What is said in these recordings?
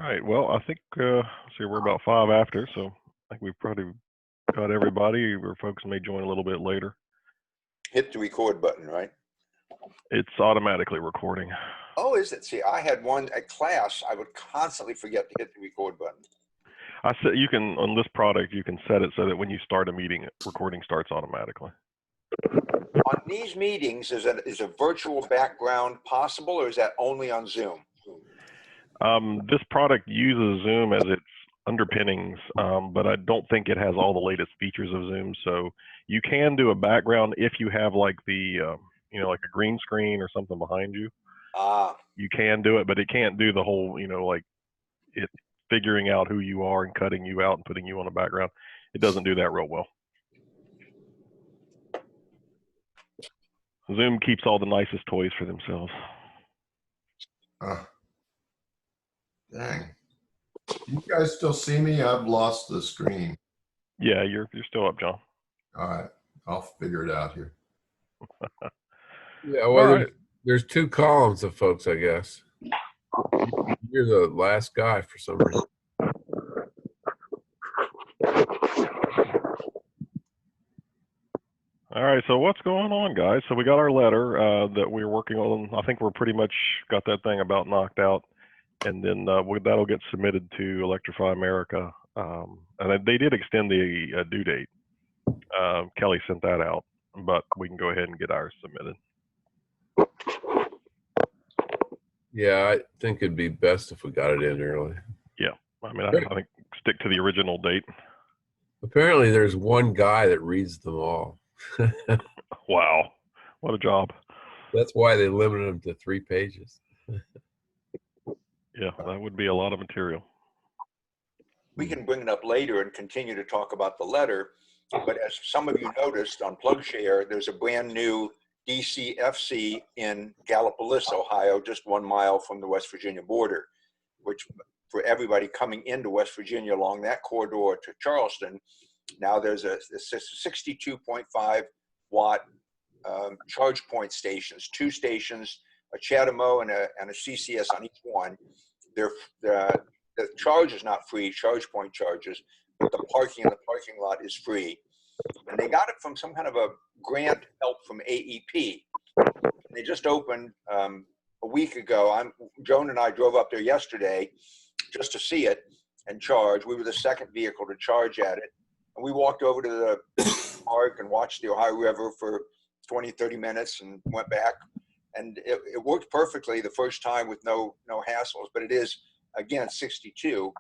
right. Well, I think see, we're about 5 after, so I think we've probably got everybody. Where folks may join a little bit later. Hit the record button, right? It's automatically recording. Oh, is it? See, I had one at class. I would constantly forget to hit the record button. I said you can on this product you can set it so that when you start a meeting, recording starts automatically. On these meetings, is a virtual background possible, or is that only on Zoom? This product uses Zoom as its underpinnings, but I don't think it has all the latest features of Zoom. So you can do a background if you have like the, like a green screen or something behind you. You can do it, but it can't do the whole, like it figuring out who you are and cutting you out and putting you on a background. It doesn't do that real well. Zoom keeps all the nicest toys for themselves. Dang. You guys still see me? I've lost the screen. Yeah, you're still up, John. All right. I'll figure it out here. Yeah, well, there's 2 columns of folks, I guess. You're the last guy for some reason. All right, so what's going on, guys? So we got our letter that we're working on. I think we're pretty much got that thing about knocked out, and then that'll get submitted to Electrify America. And they did extend the due date. Kelly sent that out, but we can go ahead and get ours submitted. Yeah, I think it'd be best if we got it in early. Yeah, I mean, I think stick to the original date. Apparently, there's one guy that reads them all. Wow, what a job. That's why they limited them to 3 pages. Yeah, that would be a lot of material. We can bring it up later and continue to talk about the letter, but as some of you noticed on PlugShare, there's a brand new DCFC in Gallipolis, Ohio, just 1 mile from the West Virginia border, which for everybody coming into West Virginia along that corridor to Charleston, now there's a 62.5 watt charge point stations, 2 stations, a CHAdeMO and a CCS on each one. The charge is not free, charge point charges, but the parking in the parking lot is free. And they got it from some kind of a grant help from AEP. They just opened a week ago. Joan and I drove up there yesterday just to see it and charge. We were the second vehicle to charge at it. And we walked over to the park and watched the Ohio River for 20, 30 minutes and went back. And it worked perfectly the first time with no hassles, but it is, again, 62.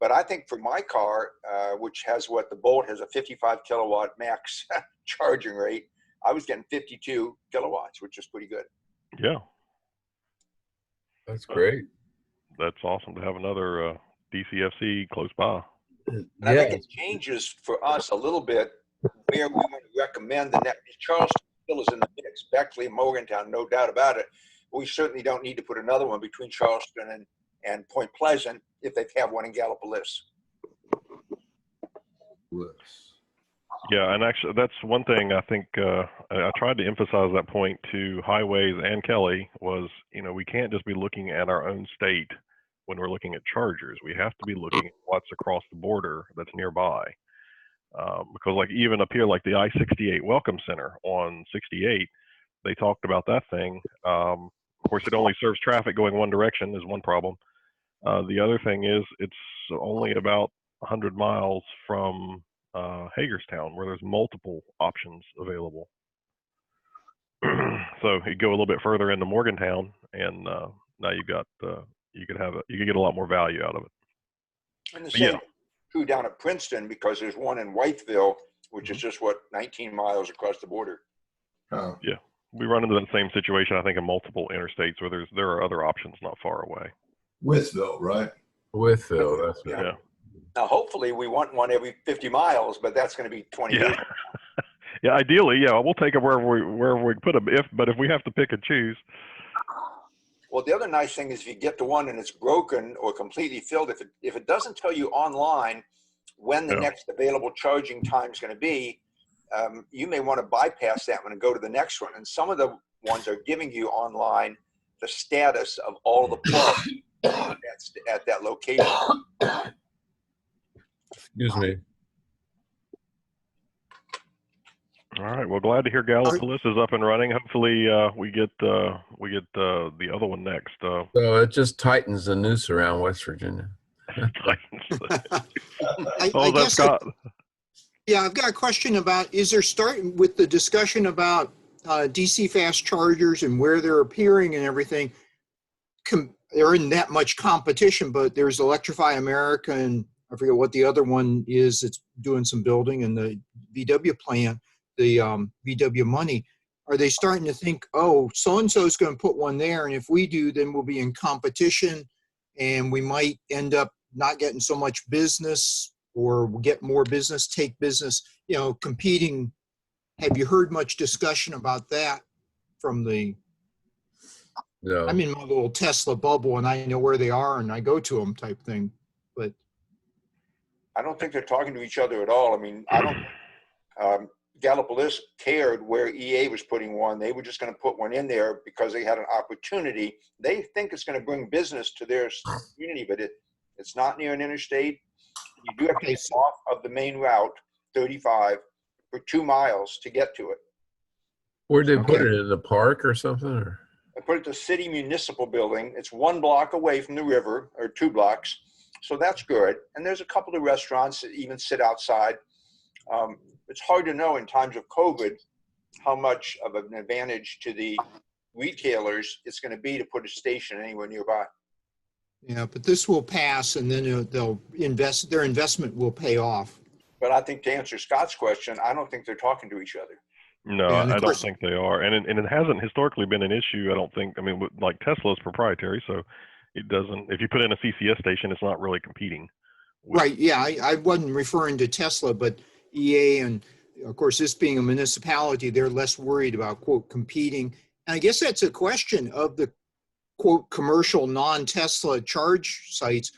But I think for my car, which has the Bolt has a 55 kilowatt max charging rate, I was getting 52 kilowatts, which is pretty good. Yeah. That's great. That's awesome to have another DCFC close by. And I think it changes for us a little bit where we want to recommend the next. Charleston still is in the mix, Beckley, Morgantown, no doubt about it. We certainly don't need to put another one between Charleston and Point Pleasant if they have one in Gallipolis. Yeah, and actually that's one thing I think I tried to emphasize that point to Highways and Kelly was, we can't just be looking at our own state when we're looking at chargers. We have to be looking at what's across the border that's nearby. Because like even up here, like the I-68 Welcome Center on 68, they talked about that thing. Of course, it only serves traffic going one direction is one problem. The other thing is it's only about 100 miles from Hagerstown, where there's multiple options available. So you go a little bit further into Morgantown, and now you've got you could get a lot more value out of it. And the same true down at Princeton, because there's one in Whiteville, which is just 19 miles across the border. Oh. Yeah, we run into the same situation, I think, in multiple interstates where there are other options not far away. Withville, right? Withville, that's right. Yeah. Now, hopefully, we want one every 50 miles, but that's going to be 20 years. Yeah, ideally, yeah, we'll take it wherever we put them. But if we have to pick and choose. Well, the other nice thing is if you get to one and it's broken or completely filled, if it doesn't tell you online when the next available charging time is going to be, you may want to bypass that one and go to the next one. And some of the ones are giving you online the status of all the plugs at that location. Excuse me. All right. Well, glad to hear Gallipolis is up and running. Hopefully, we get the other one next. So it just tightens the noose around West Virginia. I guess yeah, I've got a question about, is there starting with the discussion about DC fast chargers and where they're appearing and everything, there isn't that much competition, but there's Electrify America and I forget what the other one is. It's doing some building and the VW plant, the VW money. Are they starting to think, oh, so-and-so is going to put one there, and if we do, then we'll be in competition and we might end up not getting so much business, or we'll get more business, take business, you know, competing. Have you heard much discussion about that from the, No. I'm in my little Tesla bubble and I know where they are and I go to them type thing, but. I don't think they're talking to each other at all. I mean, I don't, Gallipolis cared where EA was putting one. They were just going to put one in there because they had an opportunity. They think it's going to bring business to their community, but it's not near an interstate. You do have to get off of the main route, 35, for 2 miles to get to it. Where'd they put it, in the park or something? Or? I put it at the city municipal building. It's 1 block away from the river, or 2 blocks. So that's good. And there's a couple of restaurants that even sit outside. It's hard to know in times of COVID how much of an advantage to the retailers it's going to be to put a station anywhere nearby. Yeah, but this will pass and then they'll invest, their investment will pay off. But I think to answer Scott's question, I don't think they're talking to each other. No, Yeah, I don't think they are. And it hasn't historically been an issue, I don't think. I mean, like Tesla's proprietary, so it doesn't, if you put in a CCS station, it's not really competing. Right, yeah, I wasn't referring to Tesla, but EA, and of course, this being a municipality, they're less worried about, quote, competing. And I guess that's a question of the, quote, commercial non-Tesla charge sites.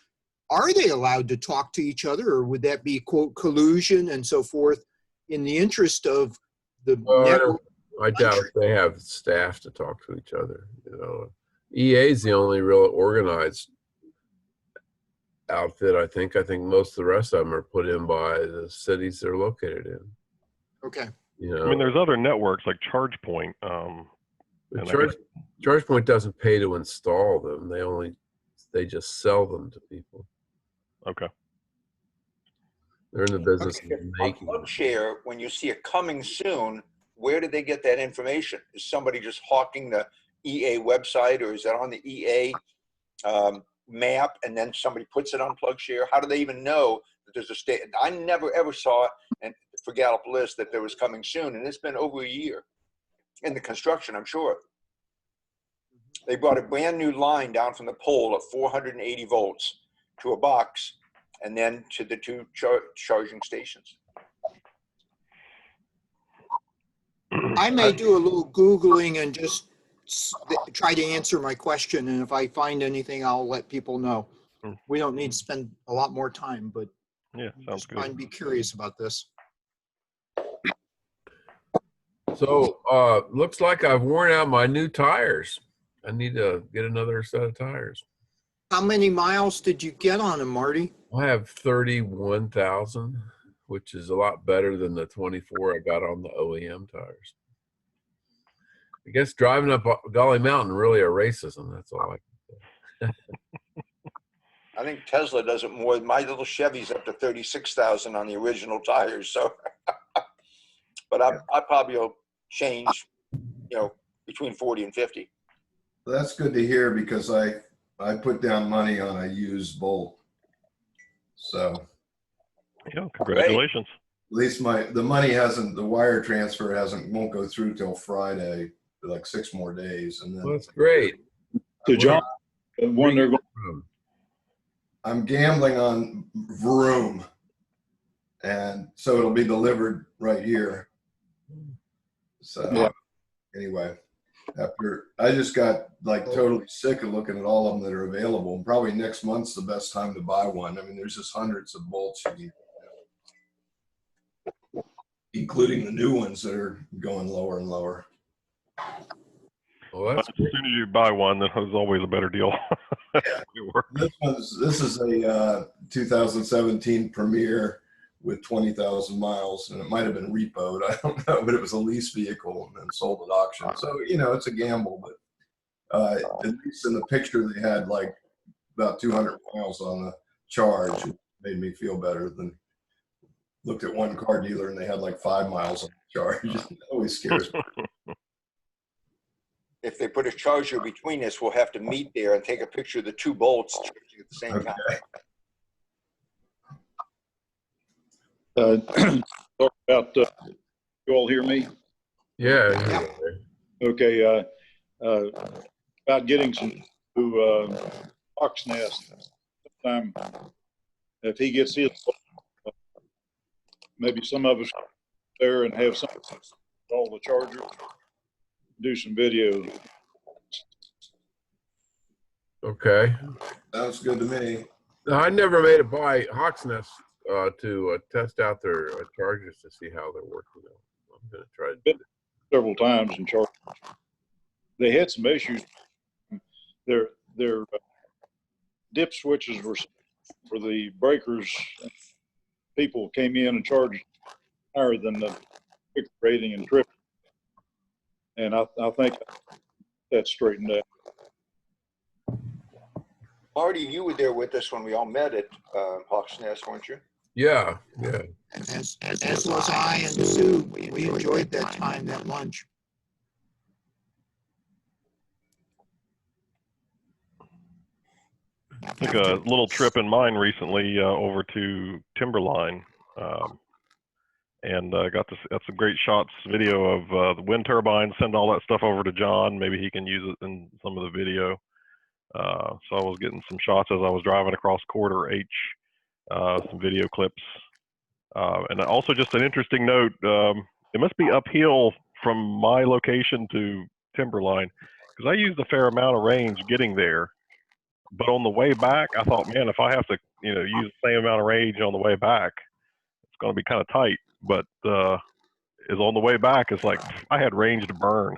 Are they allowed to talk to each other, or would that be, quote, collusion and so forth in the interest of the network? I doubt they have staff to talk to each other. You know, EA is the only real organized outfit. I think most of the rest of them are put in by the cities they're located in. Okay. You know, I mean, there's other networks like ChargePoint. ChargePoint doesn't pay to install them. They just sell them to people. Okay. They're in the business of making them. PlugShare, when you see it coming soon, where did they get that information? Is somebody just hawking the EA website, or is that on the EA map and then somebody puts it on PlugShare? How do they even know that there's a state? I never ever saw, and for Gallipolis, that there was coming soon, and it's been over a year in the construction, I'm sure. They brought a brand new line down from the pole at 480 volts to a box, and then to the 2 charging stations. I may do a little Googling and just try to answer my question. And if I find anything, I'll let people know. We don't need to spend a lot more time, but yeah, sounds good. I'd be curious about this. So looks like I've worn out my new tires. I need to get another set of tires. How many miles did you get on them, Marty? I have 31,000, which is a lot better than the 24 I got on the OEM tires. I guess driving up Golly Mountain really erases them. That's all I can say. I think Tesla does it more. My little Chevy's up to 36,000 on the original tires. So, but I probably will change, you know, between 40 and 50. That's good to hear, because I put down money on a used Bolt. So yeah, congratulations. At least the money hasn't, the wire transfer won't go through till Friday, for like 6 more days. And then Well, that's great. So John, one they're going. I'm gambling on Vroom, and so it'll be delivered right here. So Yeah. Anyway, I just got like totally sick of looking at all of them that are available. And probably next month's the best time to buy one. I mean, there's just hundreds of bolts you need, including the new ones that are going lower and lower. Well, that's As soon as you buy one, then there's always a better deal. This is a 2017 Premier with 20,000 miles, and it might have been repoed. I don't know, but it was a lease vehicle and then sold at auction. So, you know, it's a gamble, but at least in the picture, they had like about 200 miles on the charge. It made me feel better than looked at one car dealer and they had like 5 miles on the charge. It always scares me. If they put a charger between us, we'll have to meet there and take a picture of the two bolts charging at the same time. Talk about, you all hear me? Yeah. Okay. About getting some to Fox Nest. Sometime if he gets his, maybe some of us there and have some all the chargers, do some video. Okay. Sounds good to me. I never made it by Hawksnest to test out their chargers to see how they're working. I'm going to try to do it Several times and charge. They had some issues. Their dip switches were for the breakers. People came in and charged higher than the quick rating and trip. And I think that's straightened out. Marty, you were there with us when we all met at Hawks Nest, weren't you? Yeah. As was I and Sue. We enjoyed that time, that lunch. I took a little trip in mine recently over to Timberline, and got some great shots, video of the wind turbines. Send all that stuff over to John. Maybe he can use it in some of the video. So I was getting some shots as I was driving across Corridor H, some video clips. And also just an interesting note, it must be uphill from my location to Timberline, because I used a fair amount of range getting there. But on the way back, I thought, man, if I have to, use the same amount of range on the way back, it's going to be kind of tight. But is on the way back, it's like I had range to burn.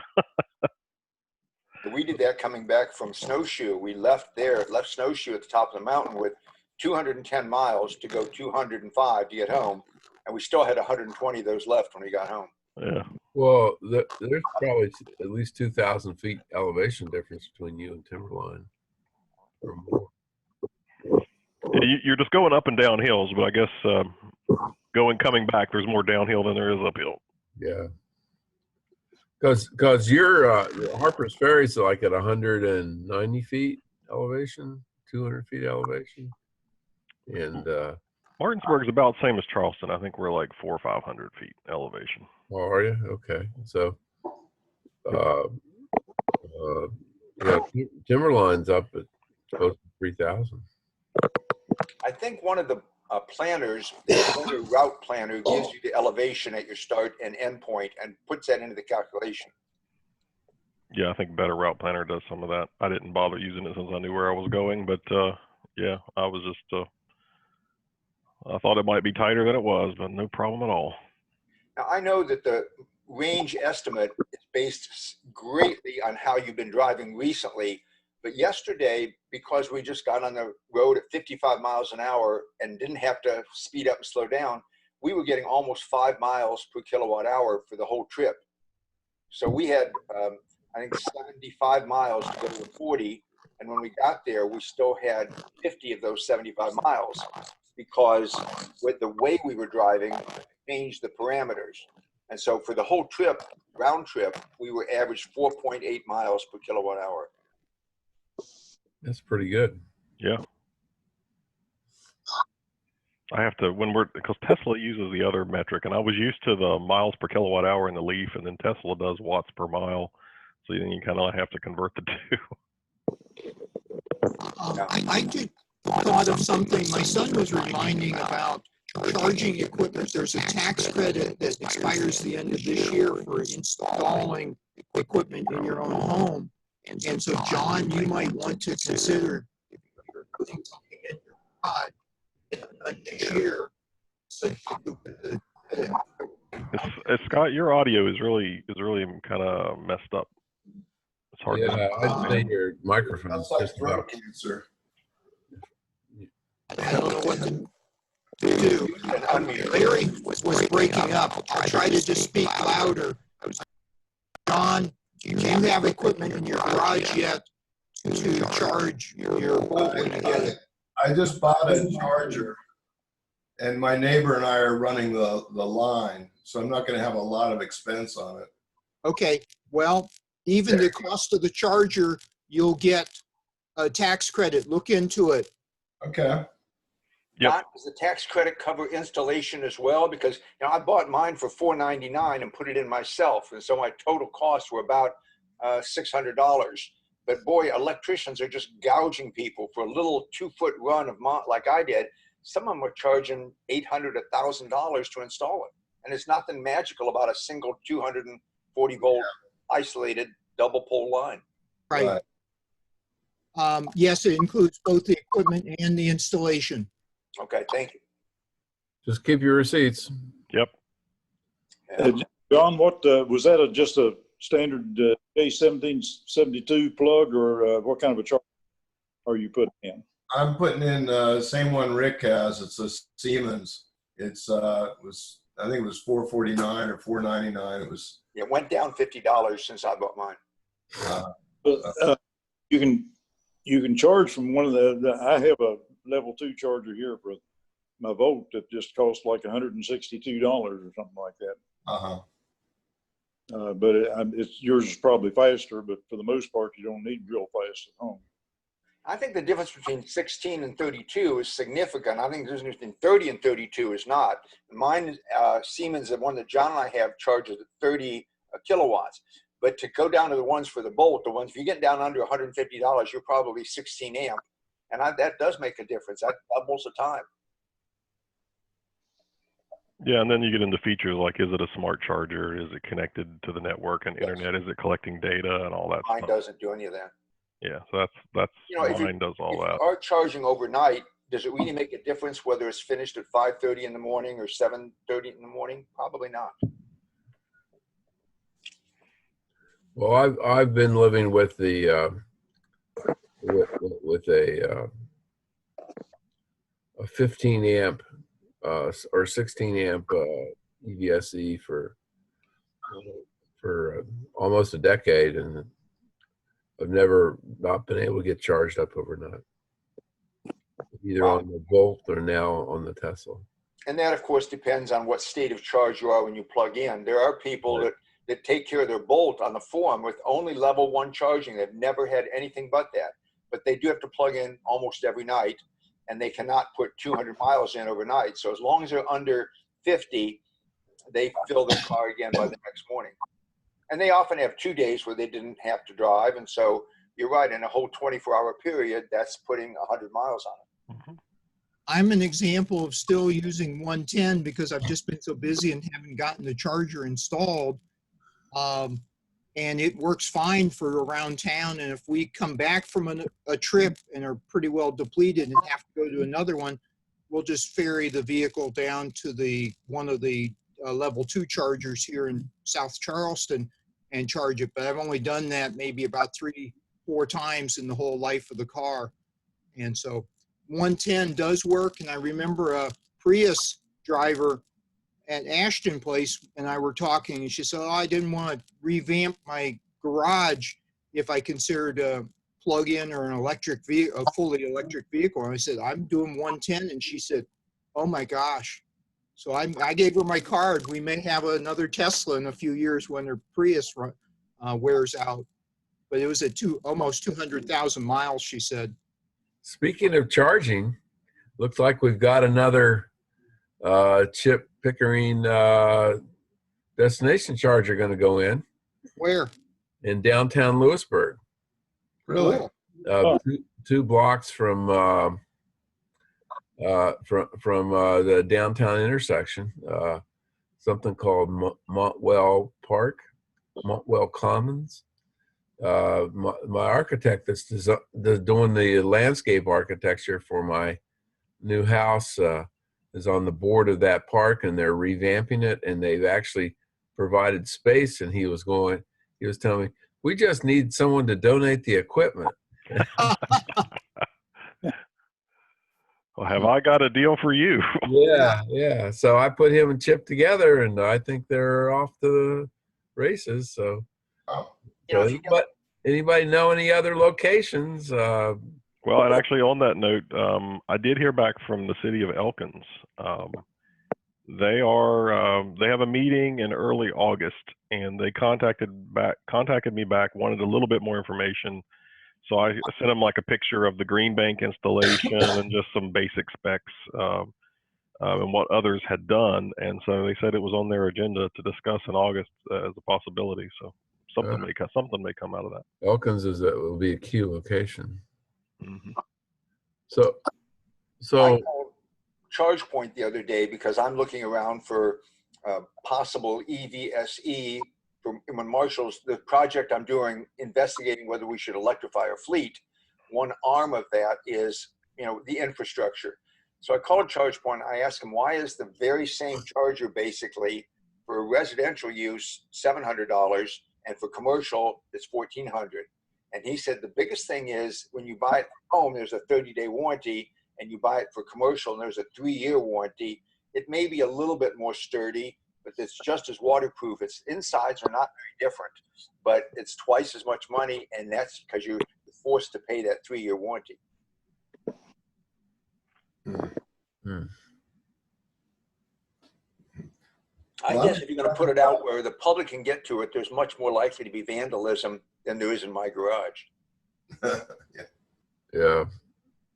We did that coming back from Snowshoe. We left Snowshoe at the top of the mountain with 210 miles to go 205 to get home. And we still had 120 of those left when we got home. Yeah. Well, there's probably at least 2,000 feet elevation difference between you and Timberline. Or more. Yeah, you're just going up and down hills, but I guess coming back, there's more downhill than there is uphill. Yeah. Because your Harper's Ferry is like at 190 feet elevation, 200 feet elevation. And Martinsburg's about the same as Charleston. I think we're like 400 or 500 feet elevation. Oh, are you? Okay. So, yeah, Timberline's up at close to 3,000. I think one of the planners, the route planner, gives you the elevation at your start and end point and puts that into the calculation. Yeah, I think Better Route Planner does some of that. I didn't bother using it since I knew where I was going, but yeah, I was just I thought it might be tighter than it was, but no problem at all. Now, I know that the range estimate is based greatly on how you've been driving recently, but yesterday, because we just got on the road at 55 miles an hour and didn't have to speed up and slow down, we were getting almost 5 miles per kilowatt hour for the whole trip. So we had, I think, 75 miles to go to 40. And when we got there, we still had 50 of those 75 miles because with the way we were driving changed the parameters. And so for the whole trip, round trip, we were average 4.8 miles per kilowatt hour. That's pretty good. Yeah. I have to, because Tesla uses the other metric, and I was used to the miles per kilowatt hour in the Leaf, and then Tesla does watts per mile. So then you kind of have to convert the two. I just thought of something. My son was reminding about charging equipment. There's a tax credit that expires the end of this year for installing equipment in your own home. And so, John, you might want to consider putting something in your pod next year. So Scott, your audio is really kind of messed up. It's hard Yeah, to. I'd say your microphone's That's like just throat about. cancer. I don't know what to do. Larry was breaking up. I tried to just speak louder. John, do you have equipment in your garage yet to charge your boat when you get it? I just bought a charger, and my neighbor and I are running the line, so I'm not going to have a lot of expense on it. Okay, well, even the cost of the charger, you'll get a tax credit. Look into it. Okay. Yep. Don, does the tax credit cover installation as well? Because I bought mine for $4.99 and put it in myself, and so my total costs were about $600. But boy, electricians are just gouging people for a little 2-foot run of like I did. Some of them are charging $800, $1,000 to install it, and it's nothing magical about a single 240-volt isolated double pole line. Right. Yes, it includes both the equipment and the installation. Okay, thank you. Just keep your receipts. Yep. John, what was that? Just a standard J1772 plug, or what kind of a charger are you putting in? I'm putting in same one Rick has. It's a Siemens. It's I think it was $449 or $499. It was. It went down $50 since I bought mine. You can charge from one of I have a level 2 charger here for my Volt that just costs like $162 or something like that. But it's yours is probably faster, but for the most part, you don't need real fast at home. I think the difference between 16 and 32 is significant. I think the difference between 30 and 32 is not. Mine, Siemens, the one that John and I have, charges at 30 kilowatts. But to go down to the ones for the Bolt, the ones, if you get down under $150, you're probably 16 amp. And that does make a difference. That doubles the time. Yeah, and then you get into features like, is it a smart charger? Is it connected to the network and internet? Is it collecting data and all that Mine stuff? doesn't do any of that. Yeah, so that's mine does all that. If you are charging overnight, does it really make a difference whether it's finished at 5:30 in the morning or 7:30 in the morning? Probably not. Well, I've been living with the with a 15 amp or 16 amp EVSE for almost a decade, and I've never not been able to get charged up overnight, either on the Volt or now on the Tesla. And that, of course, depends on what state of charge you are when you plug in. There are people that take care of their Bolt on the forum with only level 1 charging. They've never had anything but that. But they do have to plug in almost every night, and they cannot put 200 miles in overnight. So as long as they're under 50, they fill their car again by the next morning. And they often have 2 days where they didn't have to drive. And so you're right, in a whole 24-hour period, that's putting 100 miles on it. Mm-hmm. I'm an example of still using 110 because I've just been so busy and haven't gotten the charger installed. And it works fine for around town. And if we come back from a trip and are pretty well depleted and have to go to another one, we'll just ferry the vehicle down to one of the level 2 chargers here in South Charleston and charge it. But I've only done that maybe about 3-4 times in the whole life of the car. And so 110 does work. And I remember a Prius driver at Ashton Place and I were talking, and she said, "Oh, I didn't want to revamp my garage if I considered a plug-in or a fully electric vehicle." And I said, "I'm doing 110." And she said, "Oh my gosh." So I gave her my card. We may have another Tesla in a few years when her Prius wears out. But it was at almost 200,000 miles, she said. Speaking of charging, looks like we've got another Chip Pickering destination charger going to go in. Where? In downtown Lewisburg. Really? Cool. 2 blocks from the downtown intersection. Something called Montwell Park, Montwell Commons. My architect that's doing the landscape architecture for my new house is on the board of that park, and they're revamping it, and they've actually provided space. And he was telling me, We just need someone to donate the equipment. Well, have I got a deal for you? Yeah, yeah. So I put him and Chip together, and I think they're off to the races. So, Oh, but anybody know any other locations? Well, and actually on that note, I did hear back from the city of Elkins. They have a meeting in early August, and they contacted me back, wanted a little bit more information. So I sent them like a picture of the green bank installation and just some basic specs and what others had done. And so they said it was on their agenda to discuss in August as a possibility. So something may come out of that. Elkins will be a key location. Mm-hmm. So I called ChargePoint the other day because I'm looking around for possible EVSE when Marshall's, the project I'm doing, investigating whether we should electrify our fleet. One arm of that is, the infrastructure. So I called ChargePoint. I asked him, why is the very same charger basically for residential use $700 and for commercial it's $1,400? And he said the biggest thing is when you buy it from home, there's a 30-day warranty, and you buy it for commercial and there's a 3-year warranty. It may be a little bit more sturdy, but it's just as waterproof. Its insides are not very different, but it's twice as much money, and that's because you're forced to pay that 3-year warranty. I guess if you're going to put it out where the public can get to it, there's much more likely to be vandalism than there is in my garage. Yeah.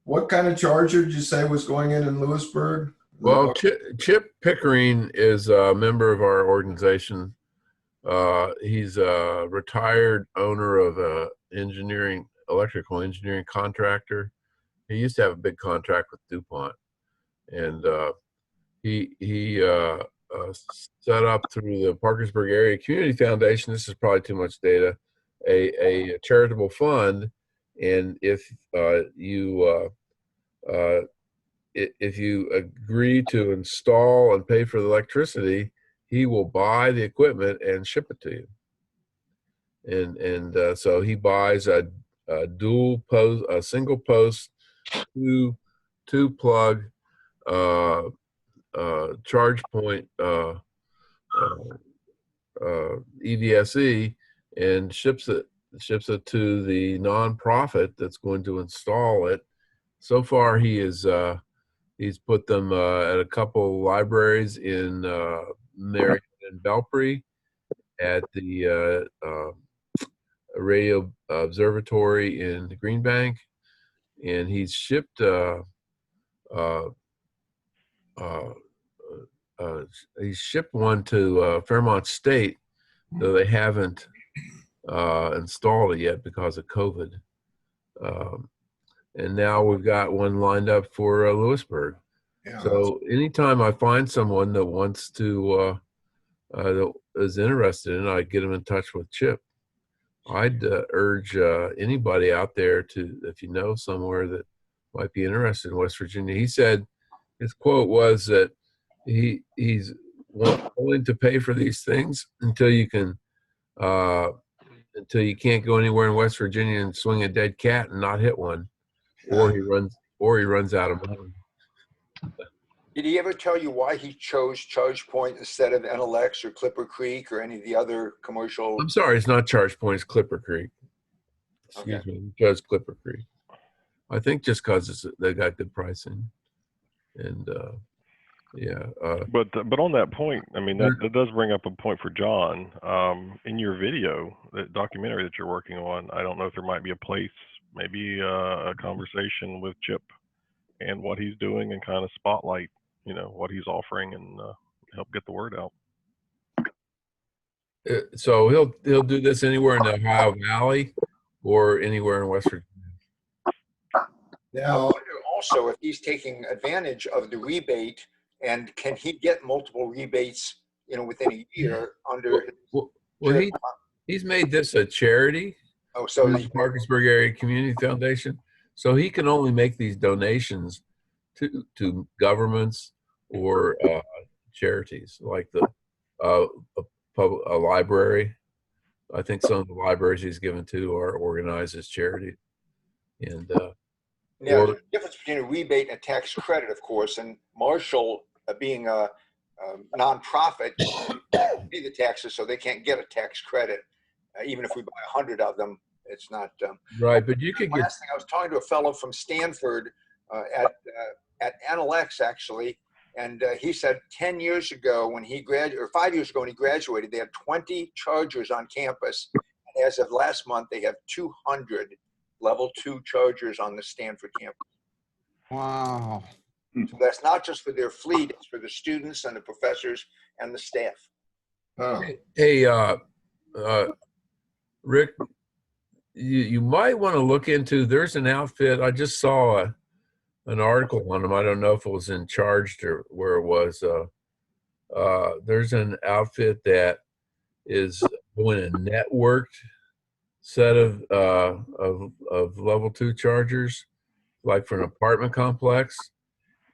What kind of charger did you say was going in Lewisburg? Well, Chip Pickering is a member of our organization. He's a retired owner of a electrical engineering contractor. He used to have a big contract with DuPont, and he set up through the Parkersburg Area Community Foundation. This is probably too much data. A charitable fund, and if you agree to install and pay for the electricity, he will buy the equipment and ship it to you. And so he buys a dual post, a single post, two plug charge point EVSE, and ships it to the nonprofit that's going to install it. So far, he's put them at a couple libraries in Marion and Belpre, at the radio observatory in Green Bank, and he's shipped one to Fairmont State, though they haven't installed it yet because of COVID. And now we've got one lined up for Lewisburg. Yeah, so anytime I find someone that wants to, that is interested in it, I get them in touch with Chip. I'd urge anybody out there to, if you know somewhere that might be interested in West Virginia. He said, his quote was that he's willing to pay for these things until you can't go anywhere in West Virginia and swing a dead cat and not hit one, or he runs out of money. Did he ever tell you why he chose ChargePoint instead of NLX or Clipper Creek or any of the other commercial? I'm sorry, it's not ChargePoint, it's Clipper Creek. Excuse me, he chose Clipper Creek. I think just because they got good pricing, and yeah. But on that point, I mean that does bring up a point for John. In your video, the documentary that you're working on, I don't know if there might be a place, maybe a conversation with Chip and what he's doing, and kind of spotlight, what he's offering, and help get the word out. So he'll do this anywhere in the Ohio Valley or anywhere in West Virginia. Now, I wonder also if he's taking advantage of the rebate, and can he get multiple rebates, within a year under? Well, he's made this a charity. Oh, so the Parkersburg Area Community Foundation. So he can only make these donations to governments or charities, like a library I think some of the libraries he's given to are organized as charity. And Now, there's a difference between a rebate and a tax credit, of course, and Marshall, being a nonprofit, pay the taxes, so they can't get a tax credit. Even if we buy 100 of them, it's not. right, but you could get. Last thing, I was talking to a fellow from Stanford at NLX actually, and he said 10 years ago when he graduated, or 5 years ago when he graduated, they had 20 chargers on campus. And as of last month, they have 200 level 2 chargers on the Stanford campus. Wow. So that's not just for their fleet, it's for the students and the professors and the staff. Oh, Hey, Rick, you might want to look into, there's an outfit, I just saw an article on them. I don't know if it was in Charged or where it was. There's an outfit that is doing a networked set of level 2 chargers, like for an apartment complex,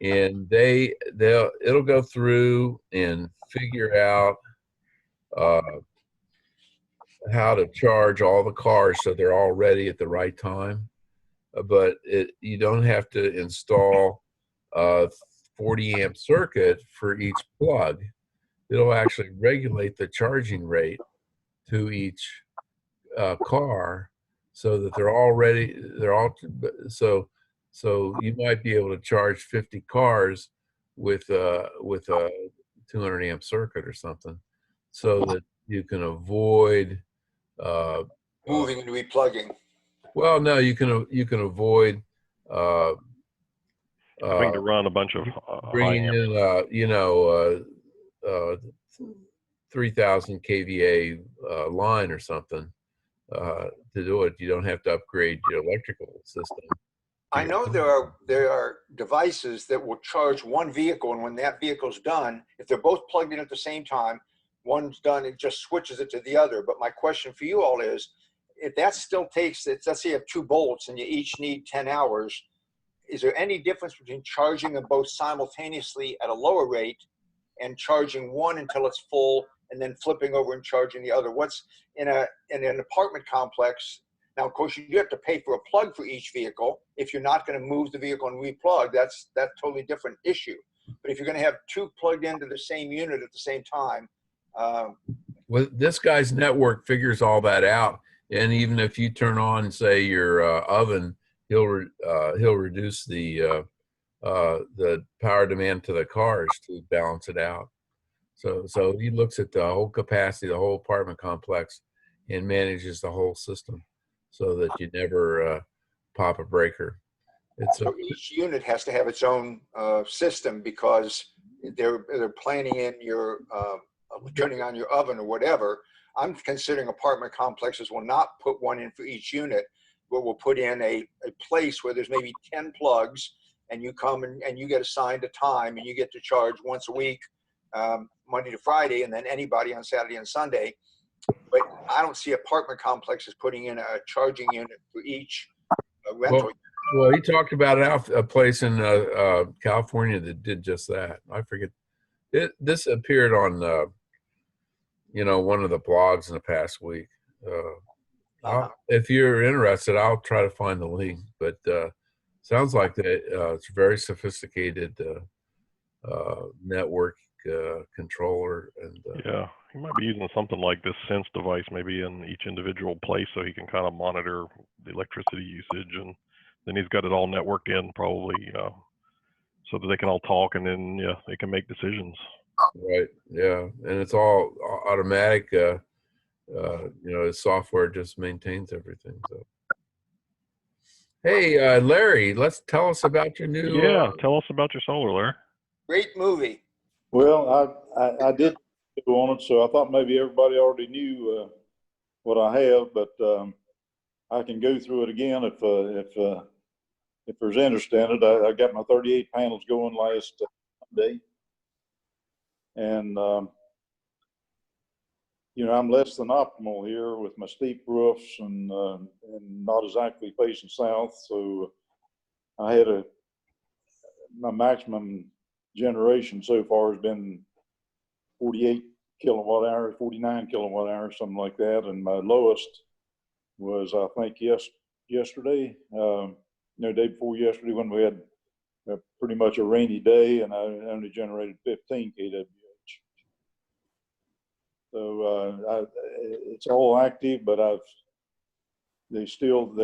and it'll go through and figure out how to charge all the cars so they're all ready at the right time. But you don't have to install a 40 amp circuit for each plug. It'll actually regulate the charging rate to each car so that they're all ready. So you might be able to charge 50 cars with a 200 amp circuit or something, so that you can avoid Moving and replugging. well, no, you can avoid having to run a bunch of bringing high in 3,000 kVA line or something to do it. You don't have to upgrade your electrical system. I know there are devices that will charge one vehicle, and when that vehicle's done, if they're both plugged in at the same time, one's done, it just switches it to the other. But my question for you all is, if that still takes, let's say you have 2 bolts and you each need 10 hours, is there any difference between charging them both simultaneously at a lower rate and charging one until it's full and then flipping over and charging the other? What's in an apartment complex? Now, of course, you do have to pay for a plug for each vehicle. If you're not going to move the vehicle and replug, that's totally different issue. But if you're going to have 2 plugged into the same unit at the same time. Well, this guy's network figures all that out. And even if you turn on, say, your oven, he'll reduce the power demand to the cars to balance it out. So he looks at the whole capacity, the whole apartment complex, and manages the whole system so that you never pop a breaker. So each unit has to have its own system, because they're planning in your turning on your oven or whatever. I'm considering apartment complexes will not put one in for each unit, but will put in a place where there's maybe 10 plugs, and you come and you get assigned a time, and you get to charge once a week, Monday to Friday, and then anybody on Saturday and Sunday. But I don't see apartment complexes putting in a charging unit for each rental. Well, he talked about a place in California that did just that. I forget. This appeared on one of the blogs in the past week. If you're interested, I'll try to find the link. But sounds like that it's a very sophisticated network controller. And yeah, he might be using something like this Sense device maybe in each individual place, so he can kind of monitor the electricity usage, and then he's got it all networked in probably so that they can all talk, and then they can make decisions. Right. Yeah, and it's all automatic. His software just maintains everything. So, hey, Larry, tell us about your new. Yeah, tell us about your solar, Larry. Great movie. Well, I did go on it, so I thought maybe everybody already knew what I have, but I can go through it again if there's interest in it. I got my 38 panels going last Monday, and I'm less than optimal here with my steep roofs and not exactly facing south. So I had my maximum generation so far has been 48 kilowatt hours, 49 kilowatt hours, something like that. And my lowest was, I think, yesterday, day before yesterday, when we had pretty much a rainy day, and I only generated 15 kWh. So it's all active, but they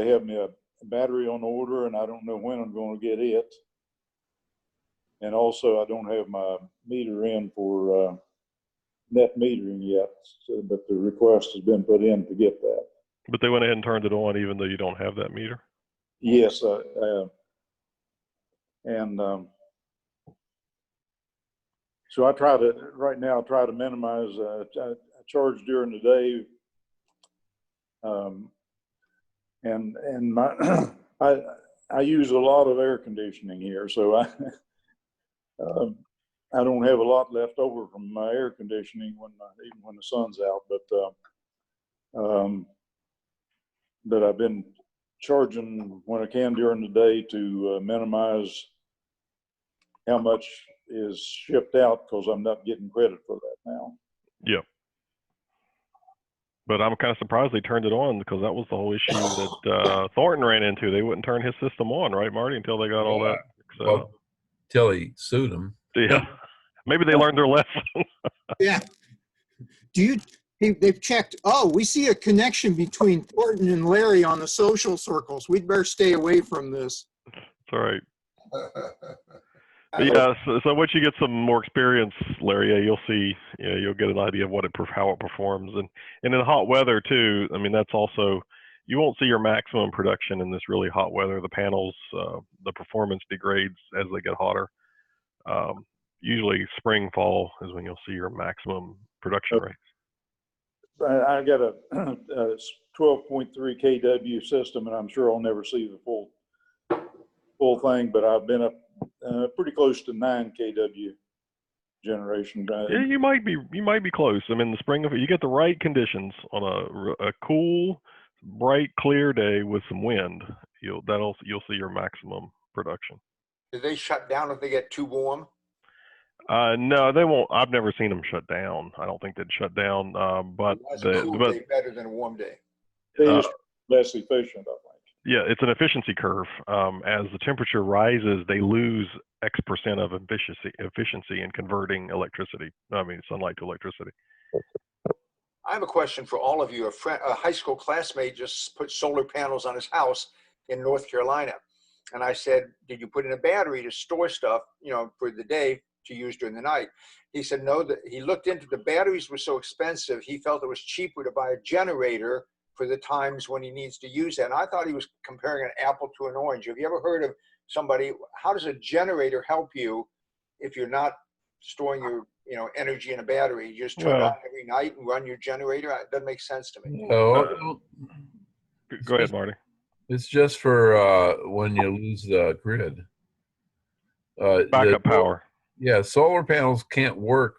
have me a battery on order, and I don't know when I'm going to get it. And also, I don't have my meter in for net metering yet, but the request has been put in to get that. But they went ahead and turned it on even though you don't have that meter? Yes, so I try to minimize I charge during the day, and my I use a lot of air conditioning here, so I don't have a lot left over from my air conditioning even when the sun's out, but I've been charging when I can during the day to minimize how much is shipped out, because I'm not getting credit for that now. Yep. But I'm kind of surprised they turned it on, because that was the whole issue that Thornton ran into. They wouldn't turn his system on, right, Marty, until they got all that. So. Well, till he sued him. Yeah. Maybe they learned their lesson. Yeah. They've checked, oh, we see a connection between Thornton and Larry on the social circles. We'd better stay away from this. That's all right. But yeah, so once you get some more experience, Larry, you'll see, you'll get an idea of how it performs. And in hot weather too, I mean, that's also, you won't see your maximum production in this really hot weather. The panels, the performance degrades as they get hotter. Usually spring, fall is when you'll see your maximum production rate. I got a 12.3 kW system, and I'm sure I'll never see the full thing, but I've been up pretty close to 9 kW generation. Yeah, you might be close. I mean, the spring, if you get the right conditions on a cool, bright, clear day with some wind, you'll see your maximum production. Do they shut down if they get too warm? No, they won't. I've never seen them shut down. I don't think they'd shut down. But that's a cool day better than a warm day. It's less efficient, I think. Yeah, it's an efficiency curve. As the temperature rises, they lose X percent of efficiency in converting sunlight to electricity. I have a question for all of you. A high school classmate just put solar panels on his house in North Carolina. And I said, did you put in a battery to store stuff, for the day to use during the night? He said, no, that he looked into the batteries were so expensive. He felt it was cheaper to buy a generator for the times when he needs to use that. And I thought he was comparing an apple to an orange. Have you ever heard of somebody, how does a generator help you if you're not storing your energy in a battery? You just turn it on every night and run your generator? It doesn't make sense to me. No, go ahead, Marty. It's just for when you lose the grid. Backup power. Yeah, solar panels can't work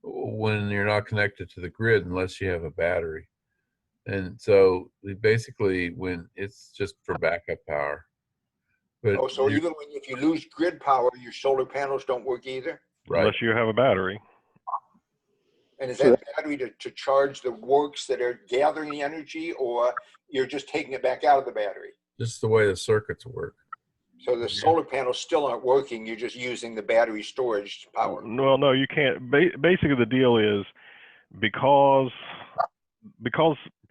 when you're not connected to the grid unless you have a battery. And so basically, when it's just for backup power. But so even if you lose grid power, your solar panels don't work either? Right. Unless you have a battery. And is that battery to charge the works that are gathering the energy, or you're just taking it back out of the battery? Just the way the circuits work. So the solar panels still aren't working. You're just using the battery storage power. Well, no, you can't. Basically, the deal is because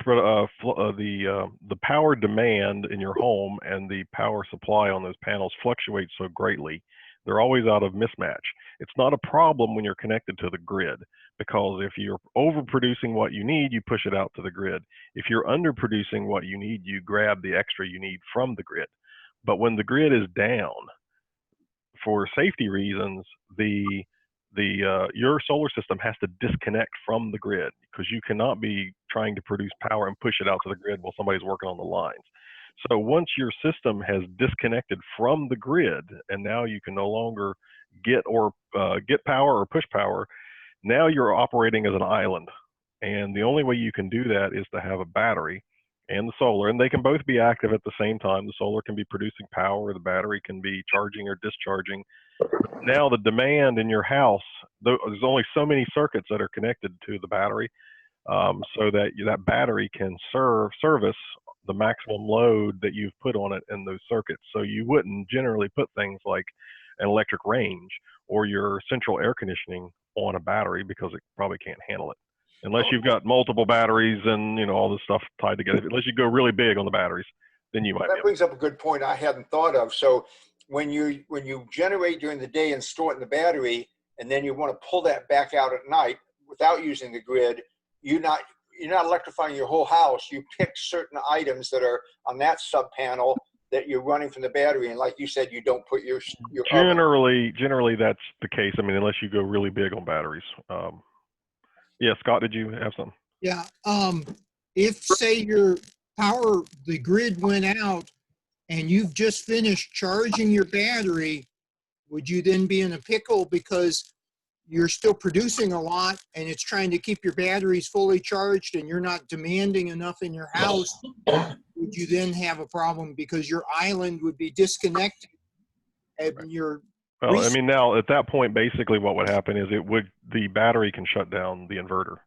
the power demand in your home and the power supply on those panels fluctuates so greatly, they're always out of mismatch. It's not a problem when you're connected to the grid, because if you're overproducing what you need, you push it out to the grid. If you're underproducing what you need, you grab the extra you need from the grid. But when the grid is down, for safety reasons, your solar system has to disconnect from the grid, because you cannot be trying to produce power and push it out to the grid while somebody's working on the lines. So once your system has disconnected from the grid, and now you can no longer get power or push power, now you're operating as an island. And the only way you can do that is to have a battery. and the solar, and they can both be active at the same time. The solar can be producing power, the battery can be charging or discharging. Now the demand in your house, there's only so many circuits that are connected to the battery, so that that battery can service the maximum load that you've put on it in those circuits. So you wouldn't generally put things like an electric range or your central air conditioning on a battery because it probably can't handle it. Unless you've got multiple batteries and all this stuff tied together. Unless you go really big on the batteries, then you might. That brings up a good point I hadn't thought of. So when you generate during the day and store it in the battery, and then you want to pull that back out at night without using the grid, you're not electrifying your whole house. You pick certain items that are on that sub panel that you're running from the battery, and like you said, you don't put your generally that's the case. I mean, unless you go really big on batteries. Yeah, Scott, did you have something? Yeah. If say the grid went out and you've just finished charging your battery, would you then be in a pickle because you're still producing a lot and it's trying to keep your batteries fully charged and you're not demanding enough in your house? Would you then have a problem because your island would be disconnected and well, I mean, now at that point, basically what would happen is the battery can shut down the inverter.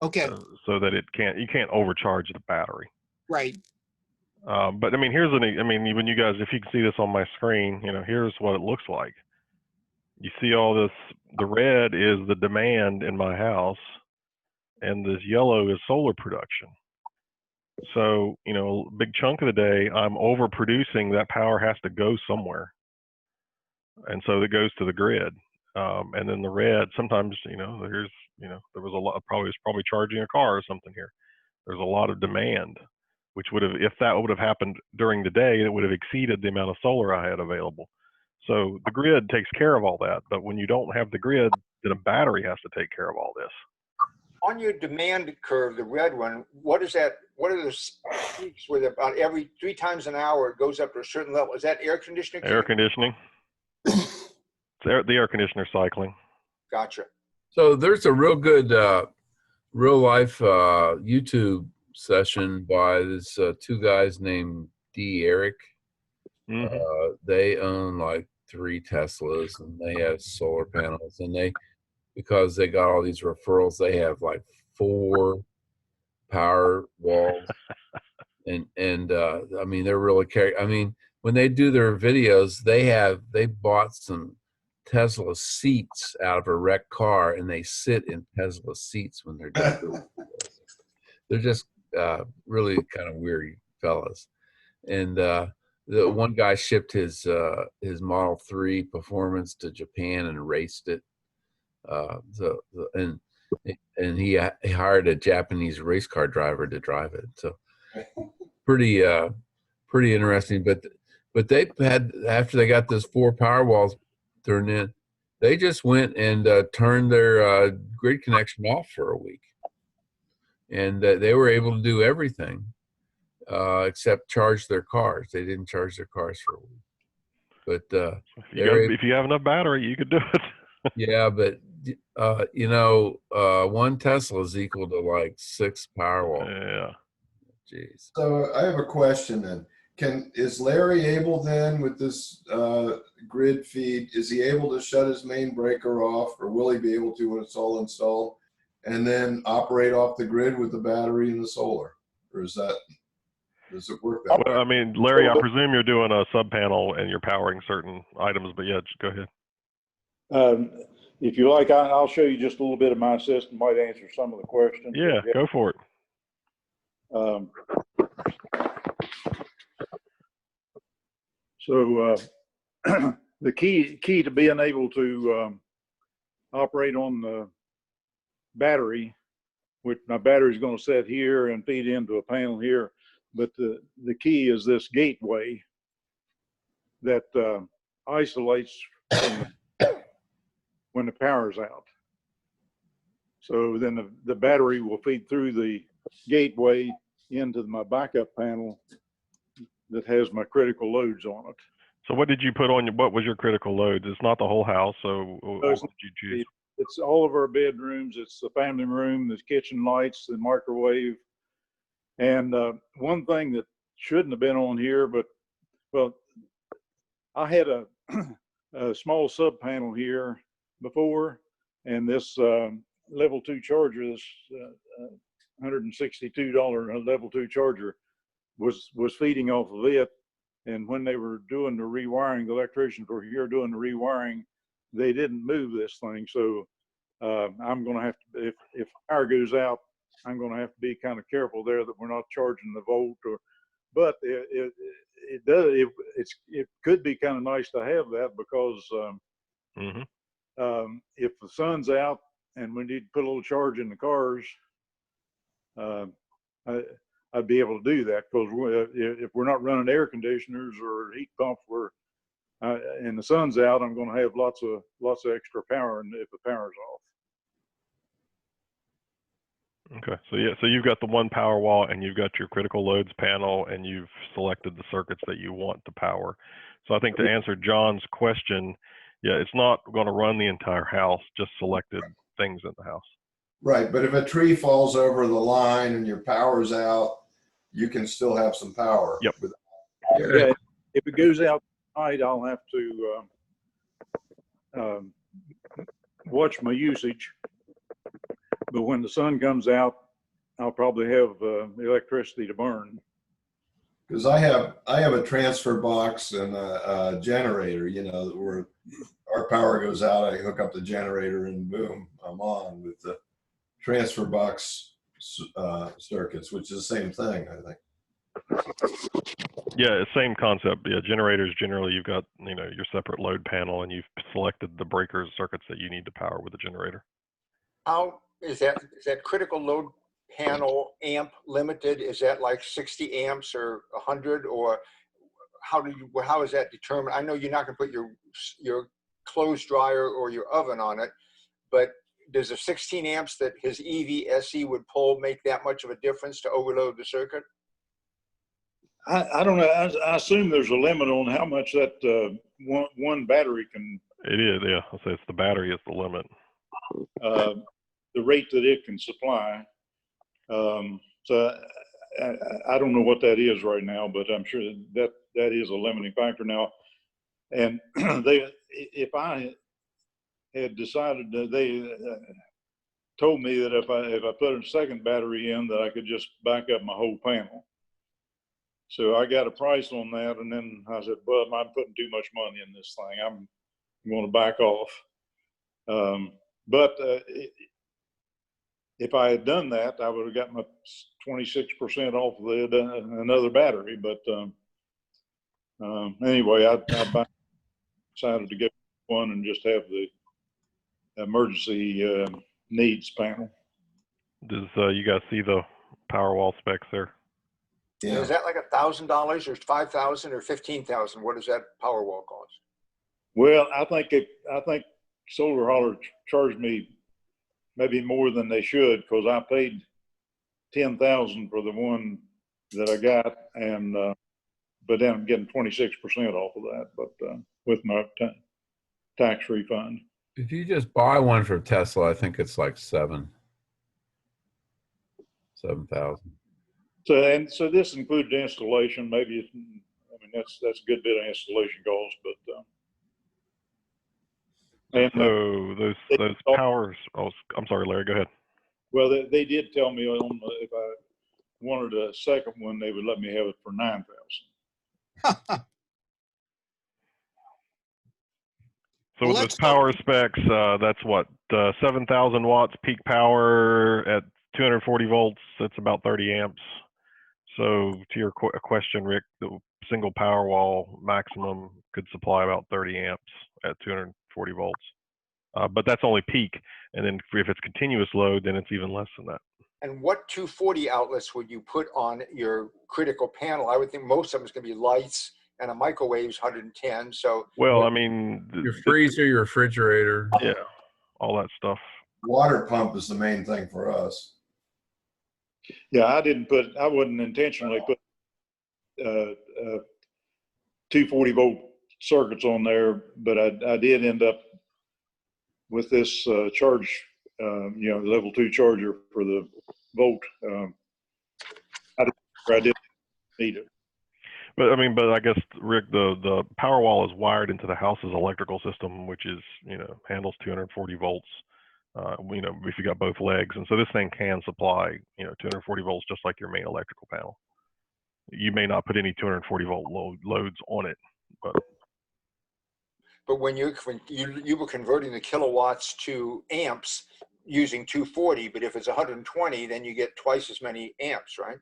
Okay. So that you can't overcharge the battery. Right. But I mean, when you guys, if you can see this on my screen, here's what it looks like. You see all this, the red is the demand in my house, and this yellow is solar production. So, a big chunk of the day, I'm overproducing. That power has to go somewhere. And so it goes to the grid. And then the red, sometimes, there was a lot, probably charging a car or something here. There's a lot of demand, which if that would have happened during the day, it would have exceeded the amount of solar I had available. So the grid takes care of all that. But when you don't have the grid, then a battery has to take care of all this. On your demand curve, the red one, what is that? What are the peaks where about every 3 times an hour it goes up to a certain level? Is that air conditioning? Air conditioning. It's the air conditioner cycling. Gotcha. So there's a real good real life YouTube session by this 2 guys named D. Eric. Mm-hmm. They own like 3 Teslas and they have solar panels, and because they got all these referrals, they have like 4 power walls. and I mean, they're really I mean, when they do their videos, they bought some Tesla seats out of a wrecked car, and they sit in Tesla seats when they're doing they're just really kind of weird fellas. And the one guy shipped his Model 3 Performance to Japan and raced it. And he hired a Japanese race car driver to drive it. So pretty interesting. But they had, after they got those 4 power walls turned in, they just went and turned their grid connection off for a week, and they were able to do everything except charge their cars. They didn't charge their cars for a week. But if you have enough battery, you could do it. Yeah, but 1 Tesla is equal to like 6 Powerwall. Yeah. Jeez. So I have a question then. Is Larry able then with this grid feed, is he able to shut his main breaker off, or will he be able to when it's all installed, and then operate off the grid with the battery and the solar? Or does it work that way? I mean, Larry, I presume you're doing a sub panel and you're powering certain items, but yeah, just go ahead. If you like, I'll show you just a little bit of my system, might answer some of the questions. Yeah, go for it. So the key to being able to operate on the battery, which my battery is going to set here and feed into a panel here, but the key is this gateway that isolates when the power's out. So then the battery will feed through the gateway into my backup panel that has my critical loads on it. So what did you put on what was your critical loads? It's not the whole house, so what did you choose? It's all of our bedrooms. It's the family room, the kitchen lights, the microwave, And one thing that shouldn't have been on here, but well, I had a, a small sub panel here before, and this level 2 charger, this $162 level 2 charger, was feeding off of it. And when they were doing the rewiring, the electricians were here doing the rewiring, they didn't move this thing. So I'm going to have to, if power goes out, I'm going to have to be kind of careful there that we're not charging the volt. But it could be kind of nice to have that, because if the sun's out and we need to put a little charge in the cars, I'd be able to do that, because if we're not running air conditioners or heat pumps, and the sun's out, I'm going to have lots of extra power, and if the power's off. Okay, so yeah, so you've got the one power wall, and you've got your critical loads panel, and you've selected the circuits that you want to power. So I think to answer John's question, yeah, it's not going to run the entire house, just selected things in the house. Right, but if a tree falls over the line and your power's out, you can still have some power. Yep. Yeah, if it goes out tonight, I'll have to watch my usage. But when the sun comes out, I'll probably have electricity to burn. Because I have a transfer box and a generator, you know, where our power goes out, I hook up the generator and boom, I'm on with the transfer box circuits, which is the same thing, I think. Yeah, same concept. Yeah, generators, generally you've got, you know, your separate load panel, and you've selected the breakers circuits that you need to power with the generator. How is that critical load panel amp limited? Is that like 60 amps or 100, or how is that determined? I know you're not going to put your clothes dryer or your oven on it, but does the 16 amps that his EVSE would pull make that much of a difference to overload the circuit? I don't know. I assume there's a limit on how much that one battery can. It is, yeah. I'll say it's the battery is the limit. The rate that it can supply. So I don't know what that is right now, but I'm sure that is a limiting factor now. And if I had decided that they told me that if I put a second battery in, that I could just back up my whole panel. So I got a price on that, and then I said, well, I'm putting too much money in this thing. I'm going to back off. But if I had done that, I would have got my 26% off of another battery. But anyway, I decided to get one and just have the emergency needs panel. Does you guys see the Powerwall specs there? Yeah. Is that like $1,000 or $5,000 or $15,000? What does that Powerwall cost? Well, I think Solar Holler charged me maybe more than they should, because I paid $10,000 for the one that I got, and but then I'm getting 26% off of that, but with my tax refund. If you just buy one for Tesla, I think it's like $7,000. So this included installation. Maybe that's a good bit of installation cost, but and so those powers. Oh, I'm sorry, Larry. Go ahead. Well, they did tell me if I wanted a second one, they would let me have it for $9,000. So with those power specs, that's what 7,000 watts peak power at 240 volts. That's about 30 amps. So to your question, Rick, the single Powerwall maximum could supply about 30 amps at 240 volts. But that's only peak. And then if it's continuous load, then it's even less than that. And what 240 outlets would you put on your critical panel? I would think most of them is going to be lights, and a microwave's 110. So, well, I mean, your freezer, your refrigerator, yeah, all that stuff. Water pump is the main thing for us. Yeah, I wouldn't intentionally put 240 volt circuits on there, but I did end up with this charge, level 2 charger for the volt. I where I didn't need it. But I mean, but I guess, Rick, the power wall is wired into the house's electrical system, which is, handles 240 volts. If you got both legs, and so this thing can supply, 240 volts just like your main electrical panel. You may not put any 240 volt loads on it, But when you were converting the kilowatts to amps using 240, but if it's 120, then you get twice as many amps, right?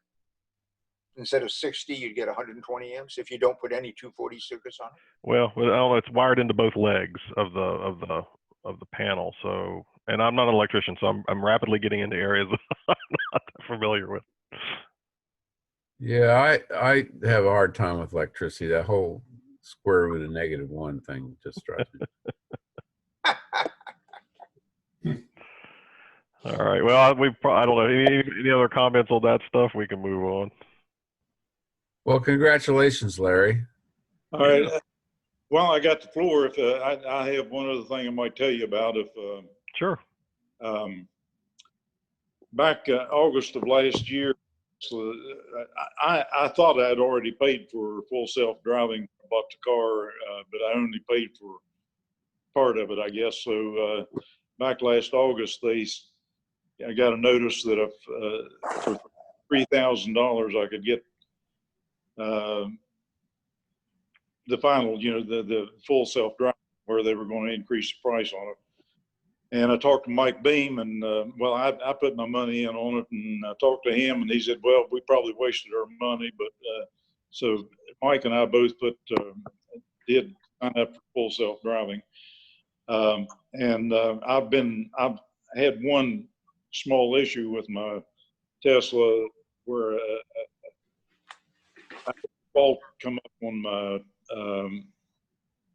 Instead of 60, you'd get 120 amps if you don't put any 240 circuits on it. Well, I don't know, it's wired into both legs of the panel. So, and I'm not an electrician, so I'm rapidly getting into areas I'm not familiar with. Yeah, I have a hard time with electricity. That whole square root of -1 thing just drives me. All right. Well, I don't know. Any other comments on that stuff? We can move on. Well, congratulations, Larry. All right. Well, I got the floor. If I have one other thing I might tell you about. If Sure. Back August of last year, so I thought I had already paid for full self-driving. I bought the car, but I only paid for part of it, I guess. So back last August, I got a notice that if for $3,000 I could get the final, the full self-driving, where they were going to increase the price on it. And I talked to Mike Beam, and well, I put my money in on it, and I talked to him, and he said, well, we probably wasted our money, but so Mike and I both did sign up for full self-driving. And I've had one small issue with my Tesla where a fault come up on my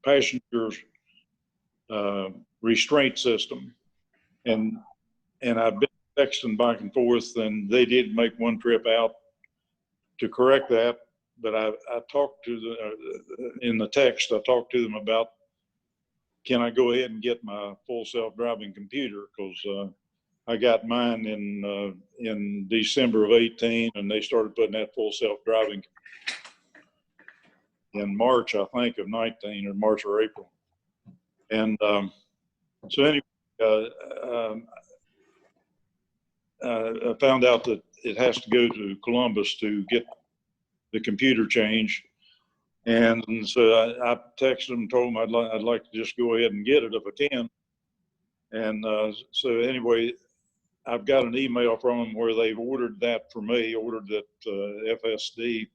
passenger's restraint system, and I've been texting back and forth, and they did make one trip out to correct that. But I talked to in the text, I talked to them about, can I go ahead and get my full self-driving computer? Because I got mine in December of 18, and they started putting that full self-driving in March, I think, of 19, or March or April. And so anyway, I found out that it has to go to Columbus to get the computer changed. And so I texted them and told them I'd like to just go ahead and get it if I can. And so anyway, I've got an email from them where they've ordered that for me, ordered that FSD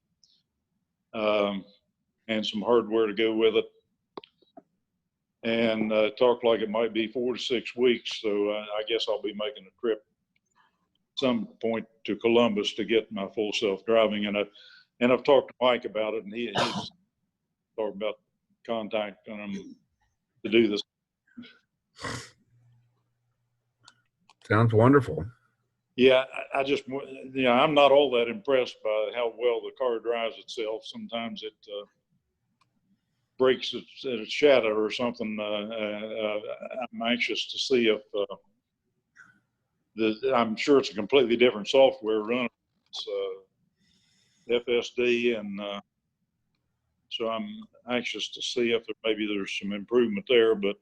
and some hardware to go with it. And talked like it might be 4 to 6 weeks. So I guess I'll be making a trip some point to Columbus to get my full self-driving. And I've talked to Mike about it, and he's talking about contacting him to do this. Sounds wonderful. Yeah, I just, I'm not all that impressed by how well the car drives itself. Sometimes it breaks at its shadow or something. I'm anxious to see if I'm sure it's a completely different software running. It's FSD, and so I'm anxious to see if there's some improvement there. But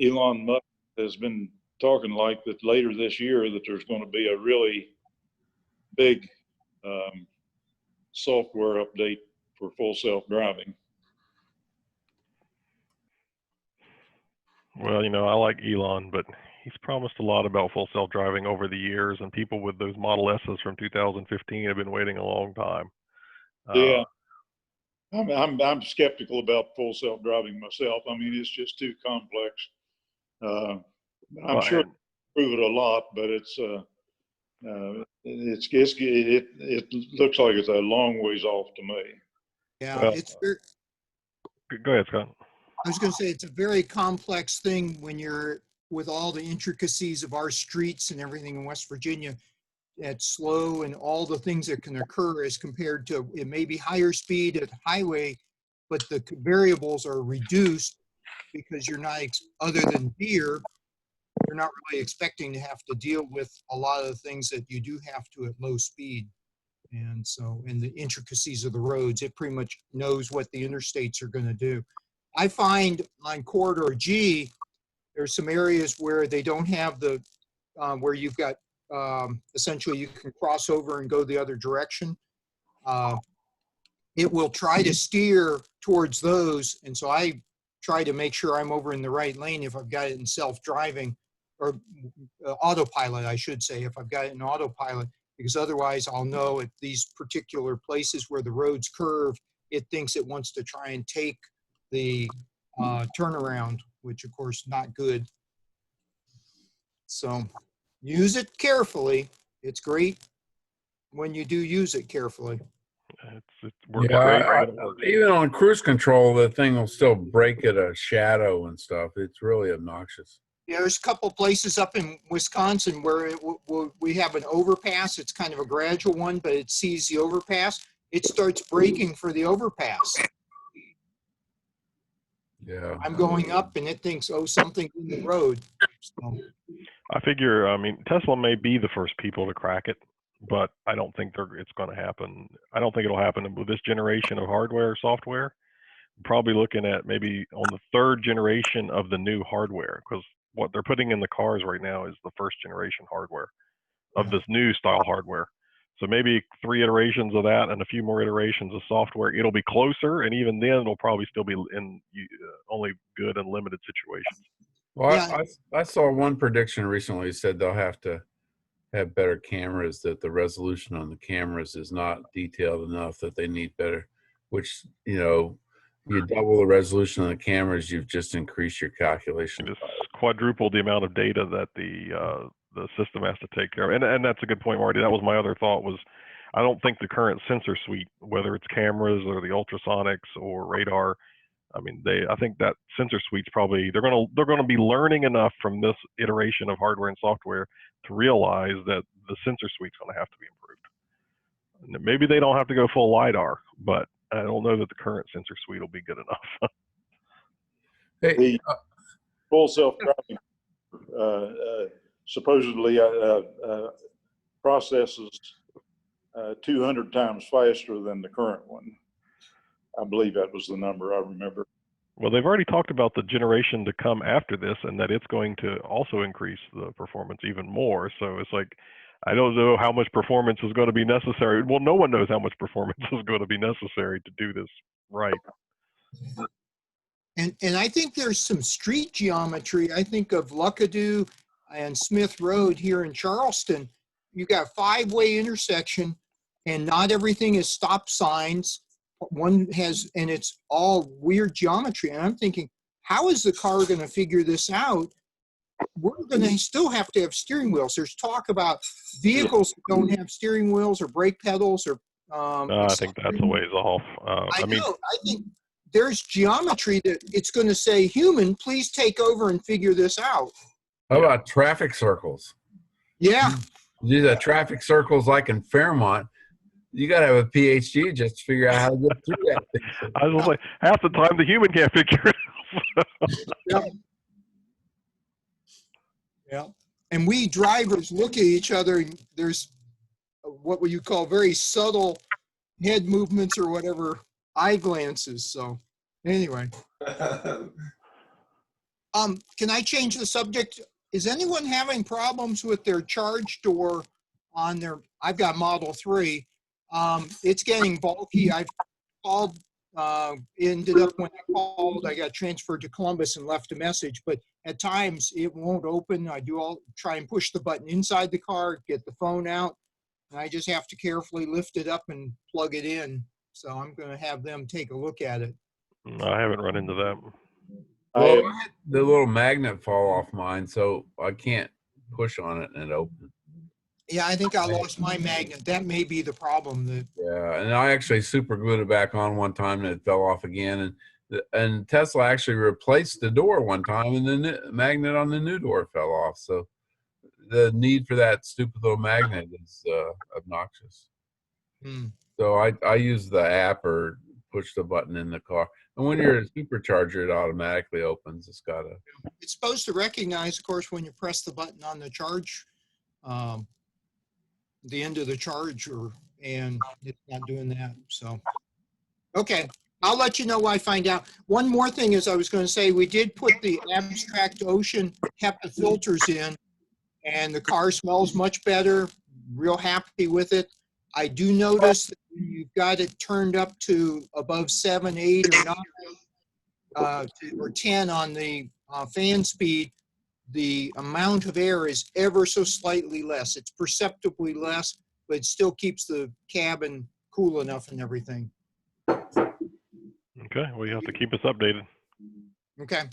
Elon Musk has been talking like that later this year that there's going to be a really big software update for full self-driving. Well, I like Elon, but he's promised a lot about full self-driving over the years, and people with those Model S's from 2015 have been waiting a long time. Yeah, I'm skeptical about full self-driving myself. I mean, it's just too complex. I'm sure it'll improve it a lot, but it looks like it's a long ways off to me. Yeah, Well, go ahead, Scott. I was going to say, it's a very complex thing when you're with all the intricacies of our streets and everything in West Virginia at slow, and all the things that can occur as compared to, it may be higher speed at highway, but the variables are reduced because you're not, other than deer, you're not really expecting to have to deal with a lot of the things that you do have to at low speed. And so, in the intricacies of the roads, it pretty much knows what the interstates are going to do. I find on corridor G, there's some areas where they don't have the, where you've got, essentially you can cross over and go the other direction. It will try to steer towards those. And so I try to make sure I'm over in the right lane if I've got it in self-driving or autopilot, I should say, if I've got it in autopilot, because otherwise I'll know at these particular places where the roads curve, it thinks it wants to try and take the turnaround, which of course not good. So use it carefully. It's great when you do use it carefully. It works Yeah, great. when it works. even on cruise control, the thing will still break at a shadow and stuff. It's really obnoxious. Yeah, there's a couple places up in Wisconsin where we have an overpass. It's kind of a gradual one, but it sees the overpass. It starts braking for the overpass. Yeah. I'm going up and it thinks, oh, something's in the road. So, I figure, I mean, Tesla may be the first people to crack it, but I don't think it's going to happen. I don't think it'll happen with this generation of hardware, software. I'm probably looking at maybe on the third generation of the new hardware, because what they're putting in the cars right now is the first generation hardware of this new style hardware. So maybe 3 iterations of that and a few more iterations of software. It'll be closer, and even then, it'll probably still be in only good and limited situations. Well, yeah, I saw one prediction recently said they'll have to have better cameras, that the resolution on the cameras is not detailed enough, that they need better, which, you know, you double the resolution on the cameras, you've just increased your calculation. Just quadruple the amount of data that the system has to take care of. And that's a good point, Marty. That was my other thought was, I don't think the current sensor suite, whether it's cameras or the ultrasonics or radar, I mean, I think that sensor suite's probably, they're gonna be learning enough from this iteration of hardware and software to realize that the sensor suite's gonna have to be improved. And maybe they don't have to go full LiDAR, but I don't know that the current sensor suite will be good enough. Hey, The full self-driving supposedly processes 200 times faster than the current one. I believe that was the number I remember. Well, they've already talked about the generation to come after this and that it's going to also increase the performance even more. So it's like, I don't know how much performance is going to be necessary. Well, no one knows how much performance is going to be necessary to do this right. and I think there's some street geometry. I think of Luckadoo and Smith Road here in Charleston. You got a 5-way intersection and not everything is stop signs. One has, and it's all weird geometry. And I'm thinking, how is the car going to figure this out? We're going to still have to have steering wheels. There's talk about vehicles that don't have steering wheels or brake pedals or. I think that's a ways off. I mean, I think there's geometry that it's going to say, human, please take over and figure this out. how about traffic circles? Yeah. Do the traffic circles like in Fairmont. You got to have a PhD just to figure out how to get through that thing. I was like, half the time the human can't figure it out. Yep. Yeah. And we drivers look at each other and there's what would you call very subtle head movements or whatever, eye glances. So anyway, can I change the subject? Is anyone having problems with their charge door on their, I've got Model 3. It's getting bulky. I've called, ended up when I called, I got transferred to Columbus and left a message, but at times it won't open. I try and push the button inside the car, get the phone out, and I just have to carefully lift it up and plug it in. So I'm going to have them take a look at it. I haven't run into that. Well, I had the little magnet fall off mine, so I can't push on it and it opens. Yeah, I think I lost my magnet. That may be the problem. Yeah, and I actually super glued it back on one time and it fell off again. And Tesla actually replaced the door one time and then the magnet on the new door fell off. So the need for that stupid little magnet is obnoxious. So I use the app or push the button in the car. And when you're a supercharger, it automatically opens. It's got a. It's supposed to recognize, of course, when you press the button on the charge, the end of the charge, and it's not doing that. So, okay, I'll let you know when I find out. One more thing is I was going to say, we did put the Abstract Ocean HEPA filters in, and the car smells much better. Real happy with it. I do notice that you've got it turned up to above 7, 8, or 9, or 10 on the fan speed. The amount of air is ever so slightly less. It's perceptibly less, but it still keeps the cabin cool enough and everything. Okay, well, you have to keep us updated. Okay.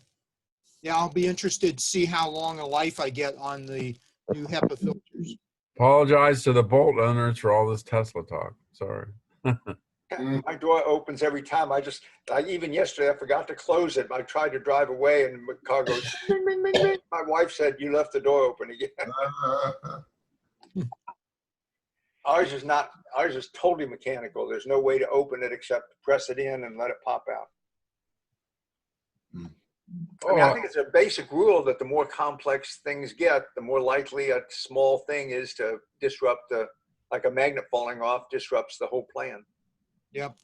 Yeah, I'll be interested to see how long a life I get on the new HEPA filters. Apologize to the Bolt owners for all this Tesla talk. Sorry. My door opens every time. Even yesterday, I forgot to close it. I tried to drive away and the car goes, bing, bing, bing, bing. My wife said, you left the door open again. Ours is totally mechanical. There's no way to open it except press it in and let it pop out. I mean, I think it's a basic rule that the more complex things get, the more likely a small thing is to disrupt like a magnet falling off disrupts the whole plan. Yep.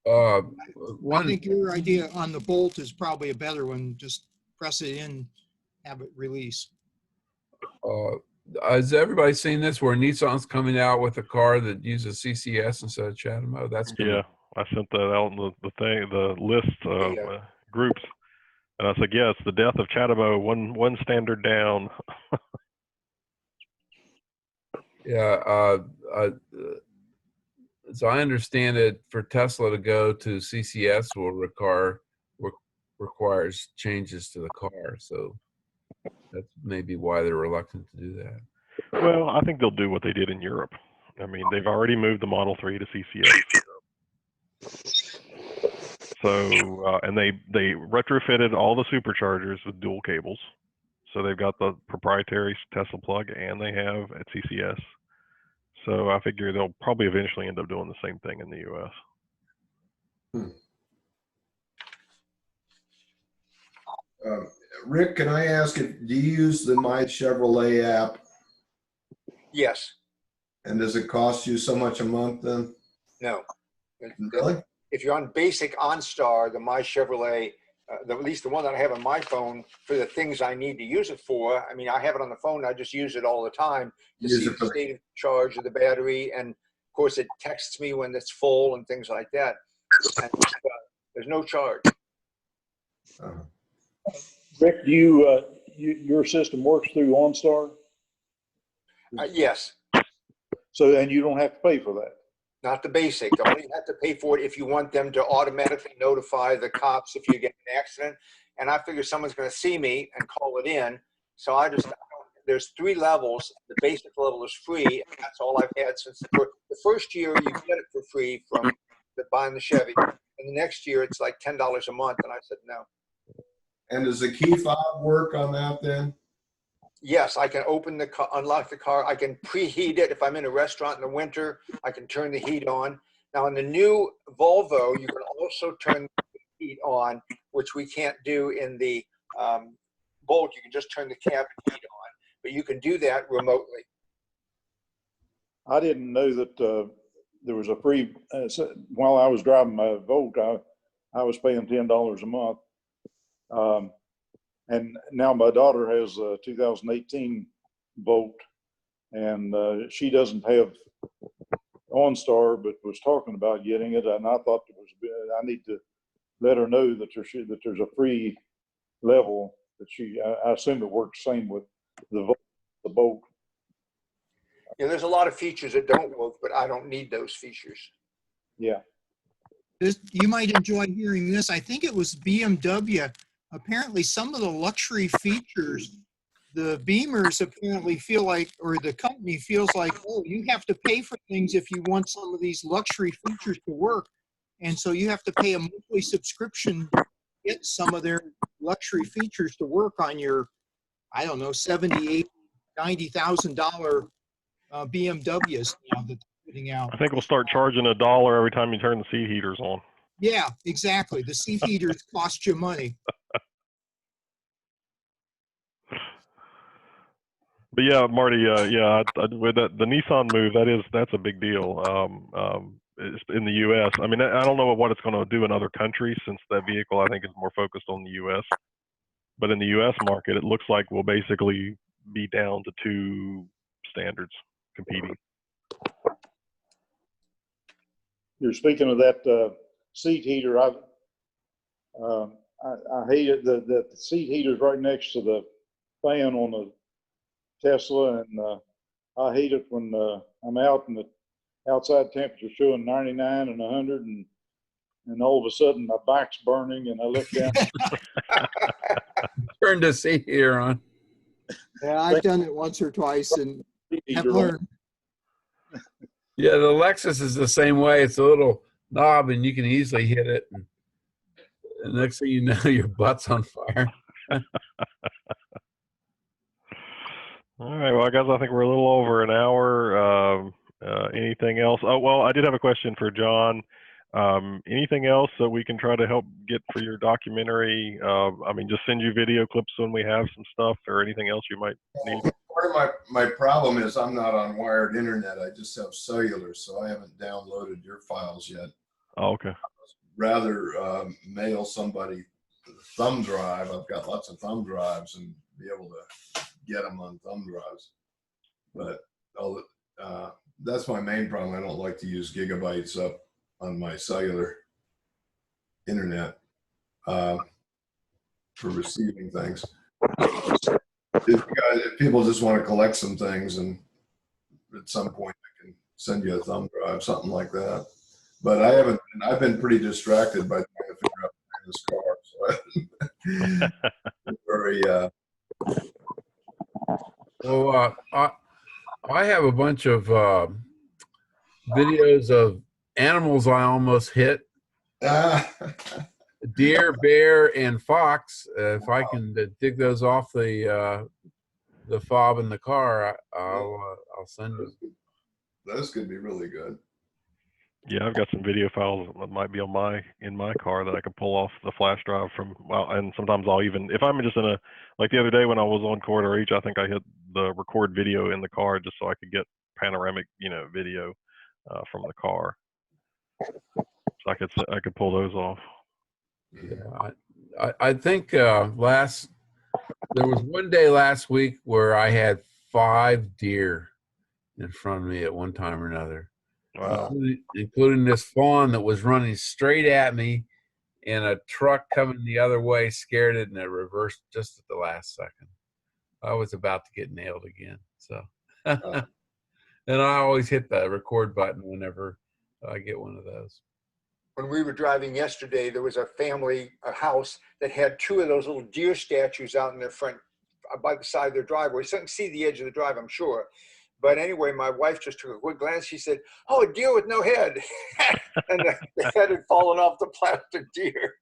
I I think your idea on the Bolt is probably a better one. Just press it in, have it release. Has everybody seen this where Nissan's coming out with a car that uses CCS instead of CHAdeMO? That's Yeah, I sent that out in the list of groups, and I said, yeah, it's the death of CHAdeMO, one standard down. Yeah. So I understand that for Tesla to go to CCS requires changes to the car. So that's maybe why they're reluctant to do that. Well, I think they'll do what they did in Europe. I mean, they've already moved the Model 3 to CCS. So, and they retrofitted all the superchargers with dual cables. So they've got the proprietary Tesla plug and they have at CCS. So I figure they'll probably eventually end up doing the same thing in the US. Rick, can I ask, do you use the My Chevrolet app? Yes. And does it cost you so much a month then? No. Really? If you're on basic OnStar, the My Chevrolet, at least the one that I have on my phone for the things I need to use it for, I mean, I have it on the phone. I just use it all the time to see the state of charge of the battery. And of course, it texts me when it's full and things like that. And there's no charge. Rick, do your system works through OnStar? Yes. So, and you don't have to pay for that? Not the basic. You only have to pay for it if you want them to automatically notify the cops if you get an accident. And I figure someone's going to see me and call it in. So there's 3 levels. The basic level is free. And that's all I've had since the first year. You get it for free from buying the Chevy. And the next year it's like $10 a month. And I said no. And does the key fob work on that then? Yes, I can open the car, unlock the car. I can preheat it. If I'm in a restaurant in the winter, I can turn the heat on. Now in the new Volvo, you can also turn the heat on, which we can't do in the Bolt. You can just turn the cabin heat on, but you can do that remotely. I didn't know that there was a free, while I was driving my Volt, I was paying $10 a month. And now my daughter has a 2018 Volt, and she doesn't have OnStar, but was talking about getting it. And I thought I need to let her know that there's a free level that I assume it works the same with the Volt. Yeah, there's a lot of features that don't work, but I don't need those features. Yeah. You might enjoy hearing this. I think it was BMW. Apparently some of the luxury features, the Beamers apparently feel like, or the company feels like, oh, you have to pay for things if you want some of these luxury features to work. And so you have to pay a monthly subscription to get some of their luxury features to work on your, I don't know, $78,000, $90,000 BMWs now that they're putting out. I think we'll start charging $1 every time you turn the seat heaters on. Yeah, exactly. The seat heaters cost you money. But yeah, Marty, with the Nissan move, that's a big deal. It's in the U.S. I mean, I don't know what it's going to do in other countries since that vehicle I think is more focused on the U.S. But in the U.S. market, it looks like we'll basically be down to two standards competing. You're speaking of that seat heater. I hate it. The seat heater's right next to the fan on the Tesla, and I hate it when I'm out and the outside temperature showing 99 and 100, and all of a sudden my back's burning, and I look down. Turn the seat heater on. Yeah, I've done it once or twice and have learned. Yeah, the Lexus is the same way. It's a little knob, and you can easily hit it. And the next thing you know, your butt's on fire. All right, well, guys, I think we're a little over an hour. Anything else? Oh, well, I did have a question for John. Anything else that we can try to help get for your documentary? I mean, just send you video clips when we have some stuff, or anything else you might need. Part of my problem is I'm not on wired internet. I just have cellular, so I haven't downloaded your files yet. Oh, okay. Rather mail somebody the thumb drive. I've got lots of thumb drives and be able to get them on thumb drives. But that's my main problem. I don't like to use gigabytes up on my cellular internet for receiving things. If people just want to collect some things, and at some point I can send you a thumb drive, something like that. But I've been pretty distracted by trying to figure out this car. So very Well, I have a bunch of videos of animals I almost hit. Deer, bear, and fox. If I can dig those off the fob in the car, I'll send you. Those could be really good. Yeah, I've got some video files that might be in my car that I can pull off the flash drive from. Well, and sometimes I'll even, if I'm just in like the other day when I was on Corridor H, I think I hit the record video in the car just so I could get panoramic, video from the car. So I could pull those off. Yeah, I think there was one day last week where I had 5 deer in front of me at one time or another. Wow. Including this fawn that was running straight at me, and a truck coming the other way scared it, and it reversed just at the last second. I was about to get nailed again. So, and I always hit the record button whenever I get one of those. When we were driving yesterday, there was a house that had 2 of those little deer statues out in their front, by the side of their driveway. So you can see the edge of the drive, I'm sure. But anyway, my wife just took a quick glance. She said, "Oh, a deer with no head." And the head had fallen off the plastic deer.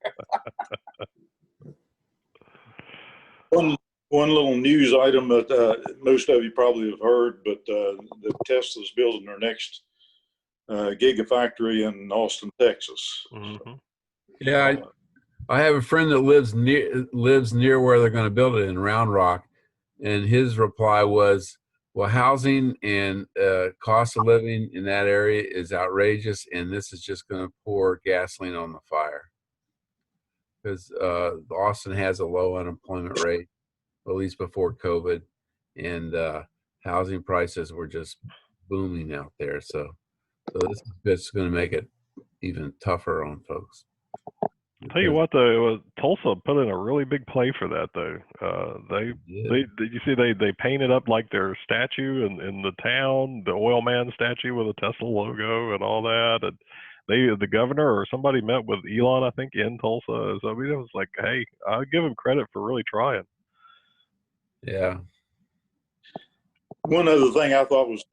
One little news item that most of you probably have heard, but the Tesla's building their next gigafactory in Austin, Texas. Mm-hmm. Yeah, I have a friend that lives near where they're going to build it in Round Rock, and his reply was, well, housing and cost of living in that area is outrageous, and this is just going to pour gasoline on the fire. Because Austin has a low unemployment rate, at least before COVID, and housing prices were just booming out there. So this is just going to make it even tougher on folks. I'll tell you what, though, Tulsa put in a really big play for that, though. Did you see they painted up like their statue in the town, the oil man statue with a Tesla logo and all that. And the governor or somebody met with Elon, I think, in Tulsa. So I mean, it was like, hey, I'll give him credit for really trying. Yeah. One other thing I thought was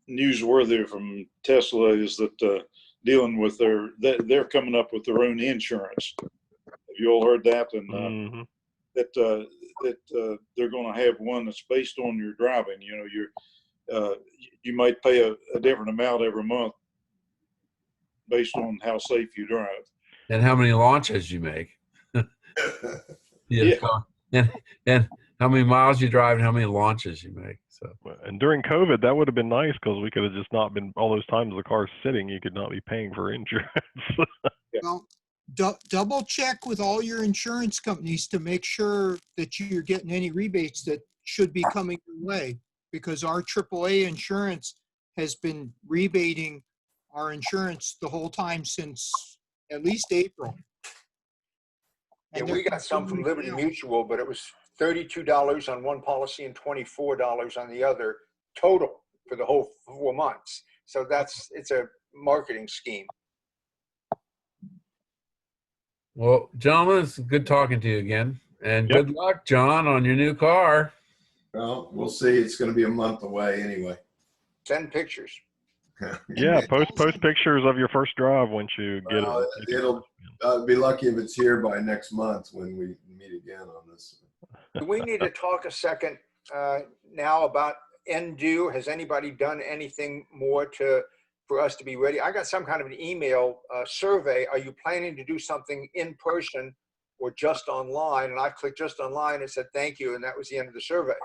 newsworthy from Tesla is that dealing with they're coming up with their own insurance. Have you all heard that? And that they're going to have one that's based on your driving. You might pay a different amount every month based on how safe you drive. And how many launches you make. Yeah. And how many miles you drive and how many launches you make. So. And during COVID, that would have been nice because we could have just not been all those times the car's sitting. You could not be paying for insurance. Well, double check with all your insurance companies to make sure that you're getting any rebates that should be coming your way, because our AAA insurance has been rebating our insurance the whole time since at least April. Yeah, And we they're got some from continuing Liberty now. Mutual, but it was $32 on one policy and $24 on the other total for the whole 4 months. So it's a marketing scheme. Well, gentlemen, it's good talking to you again. And Yep. good luck, John, on your new car. Well, we'll see. It's going to be a month away anyway. Send pictures. Yeah, post pictures of your first drive once you get it. I'll be lucky if it's here by next month when we meet again on this. Do we need to talk a second now about NDO? Has anybody done anything more for us to be ready? I got some kind of an email survey. Are you planning to do something in person or just online? And I clicked just online and said, thank you. And that was the end of the survey.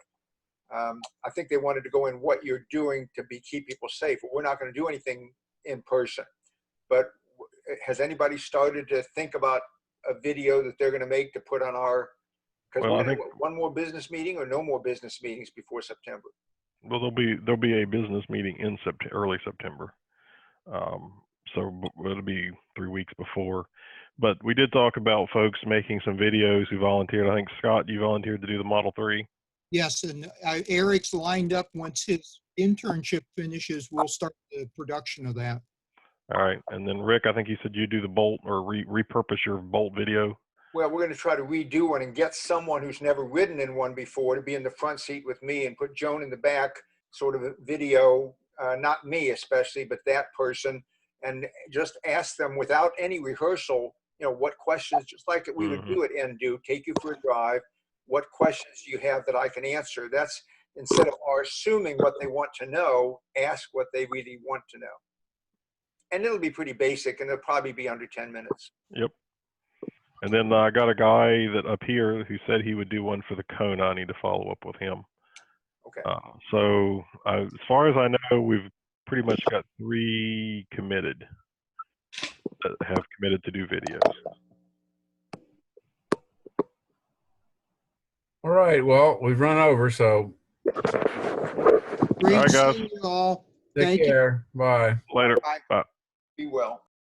I think they wanted to go in what you're doing to keep people safe. We're not going to do anything in person. But has anybody started to think about a video that they're going to make to put on our, because Well, we're I going to think- have one more business meeting or no more business meetings before September? Well, there'll be a business meeting in early September. So it'll be 3 weeks before. But we did talk about folks making some videos who volunteered. I think, Scott, you volunteered to do the Model 3. Yes, and Eric's lined up. Once his internship finishes, we'll start the production of that. All right. And then, Rick, I think you said you do the Bolt or repurpose your Bolt video. Well, we're going to try to redo one and get someone who's never ridden in one before to be in the front seat with me and put Joan in the back, sort of a video, not me especially, but that person, and just ask them without any rehearsal, what questions, just like we would do at NDO, take you for a drive. What questions do you have that I can answer? That's instead of assuming what they want to know, ask what they really want to know. And it'll be pretty basic, and it'll probably be under 10 minutes. Yep. And then I got a guy that up here who said he would do one for the Kona. I need to follow up with him. Okay. So as far as I know, we've pretty much got 3 committed that have committed to do videos. All right. Well, we've run over, so Great right, guys. seeing you all. take Thank you. care. Bye. Later. Bye. Bye. Be well.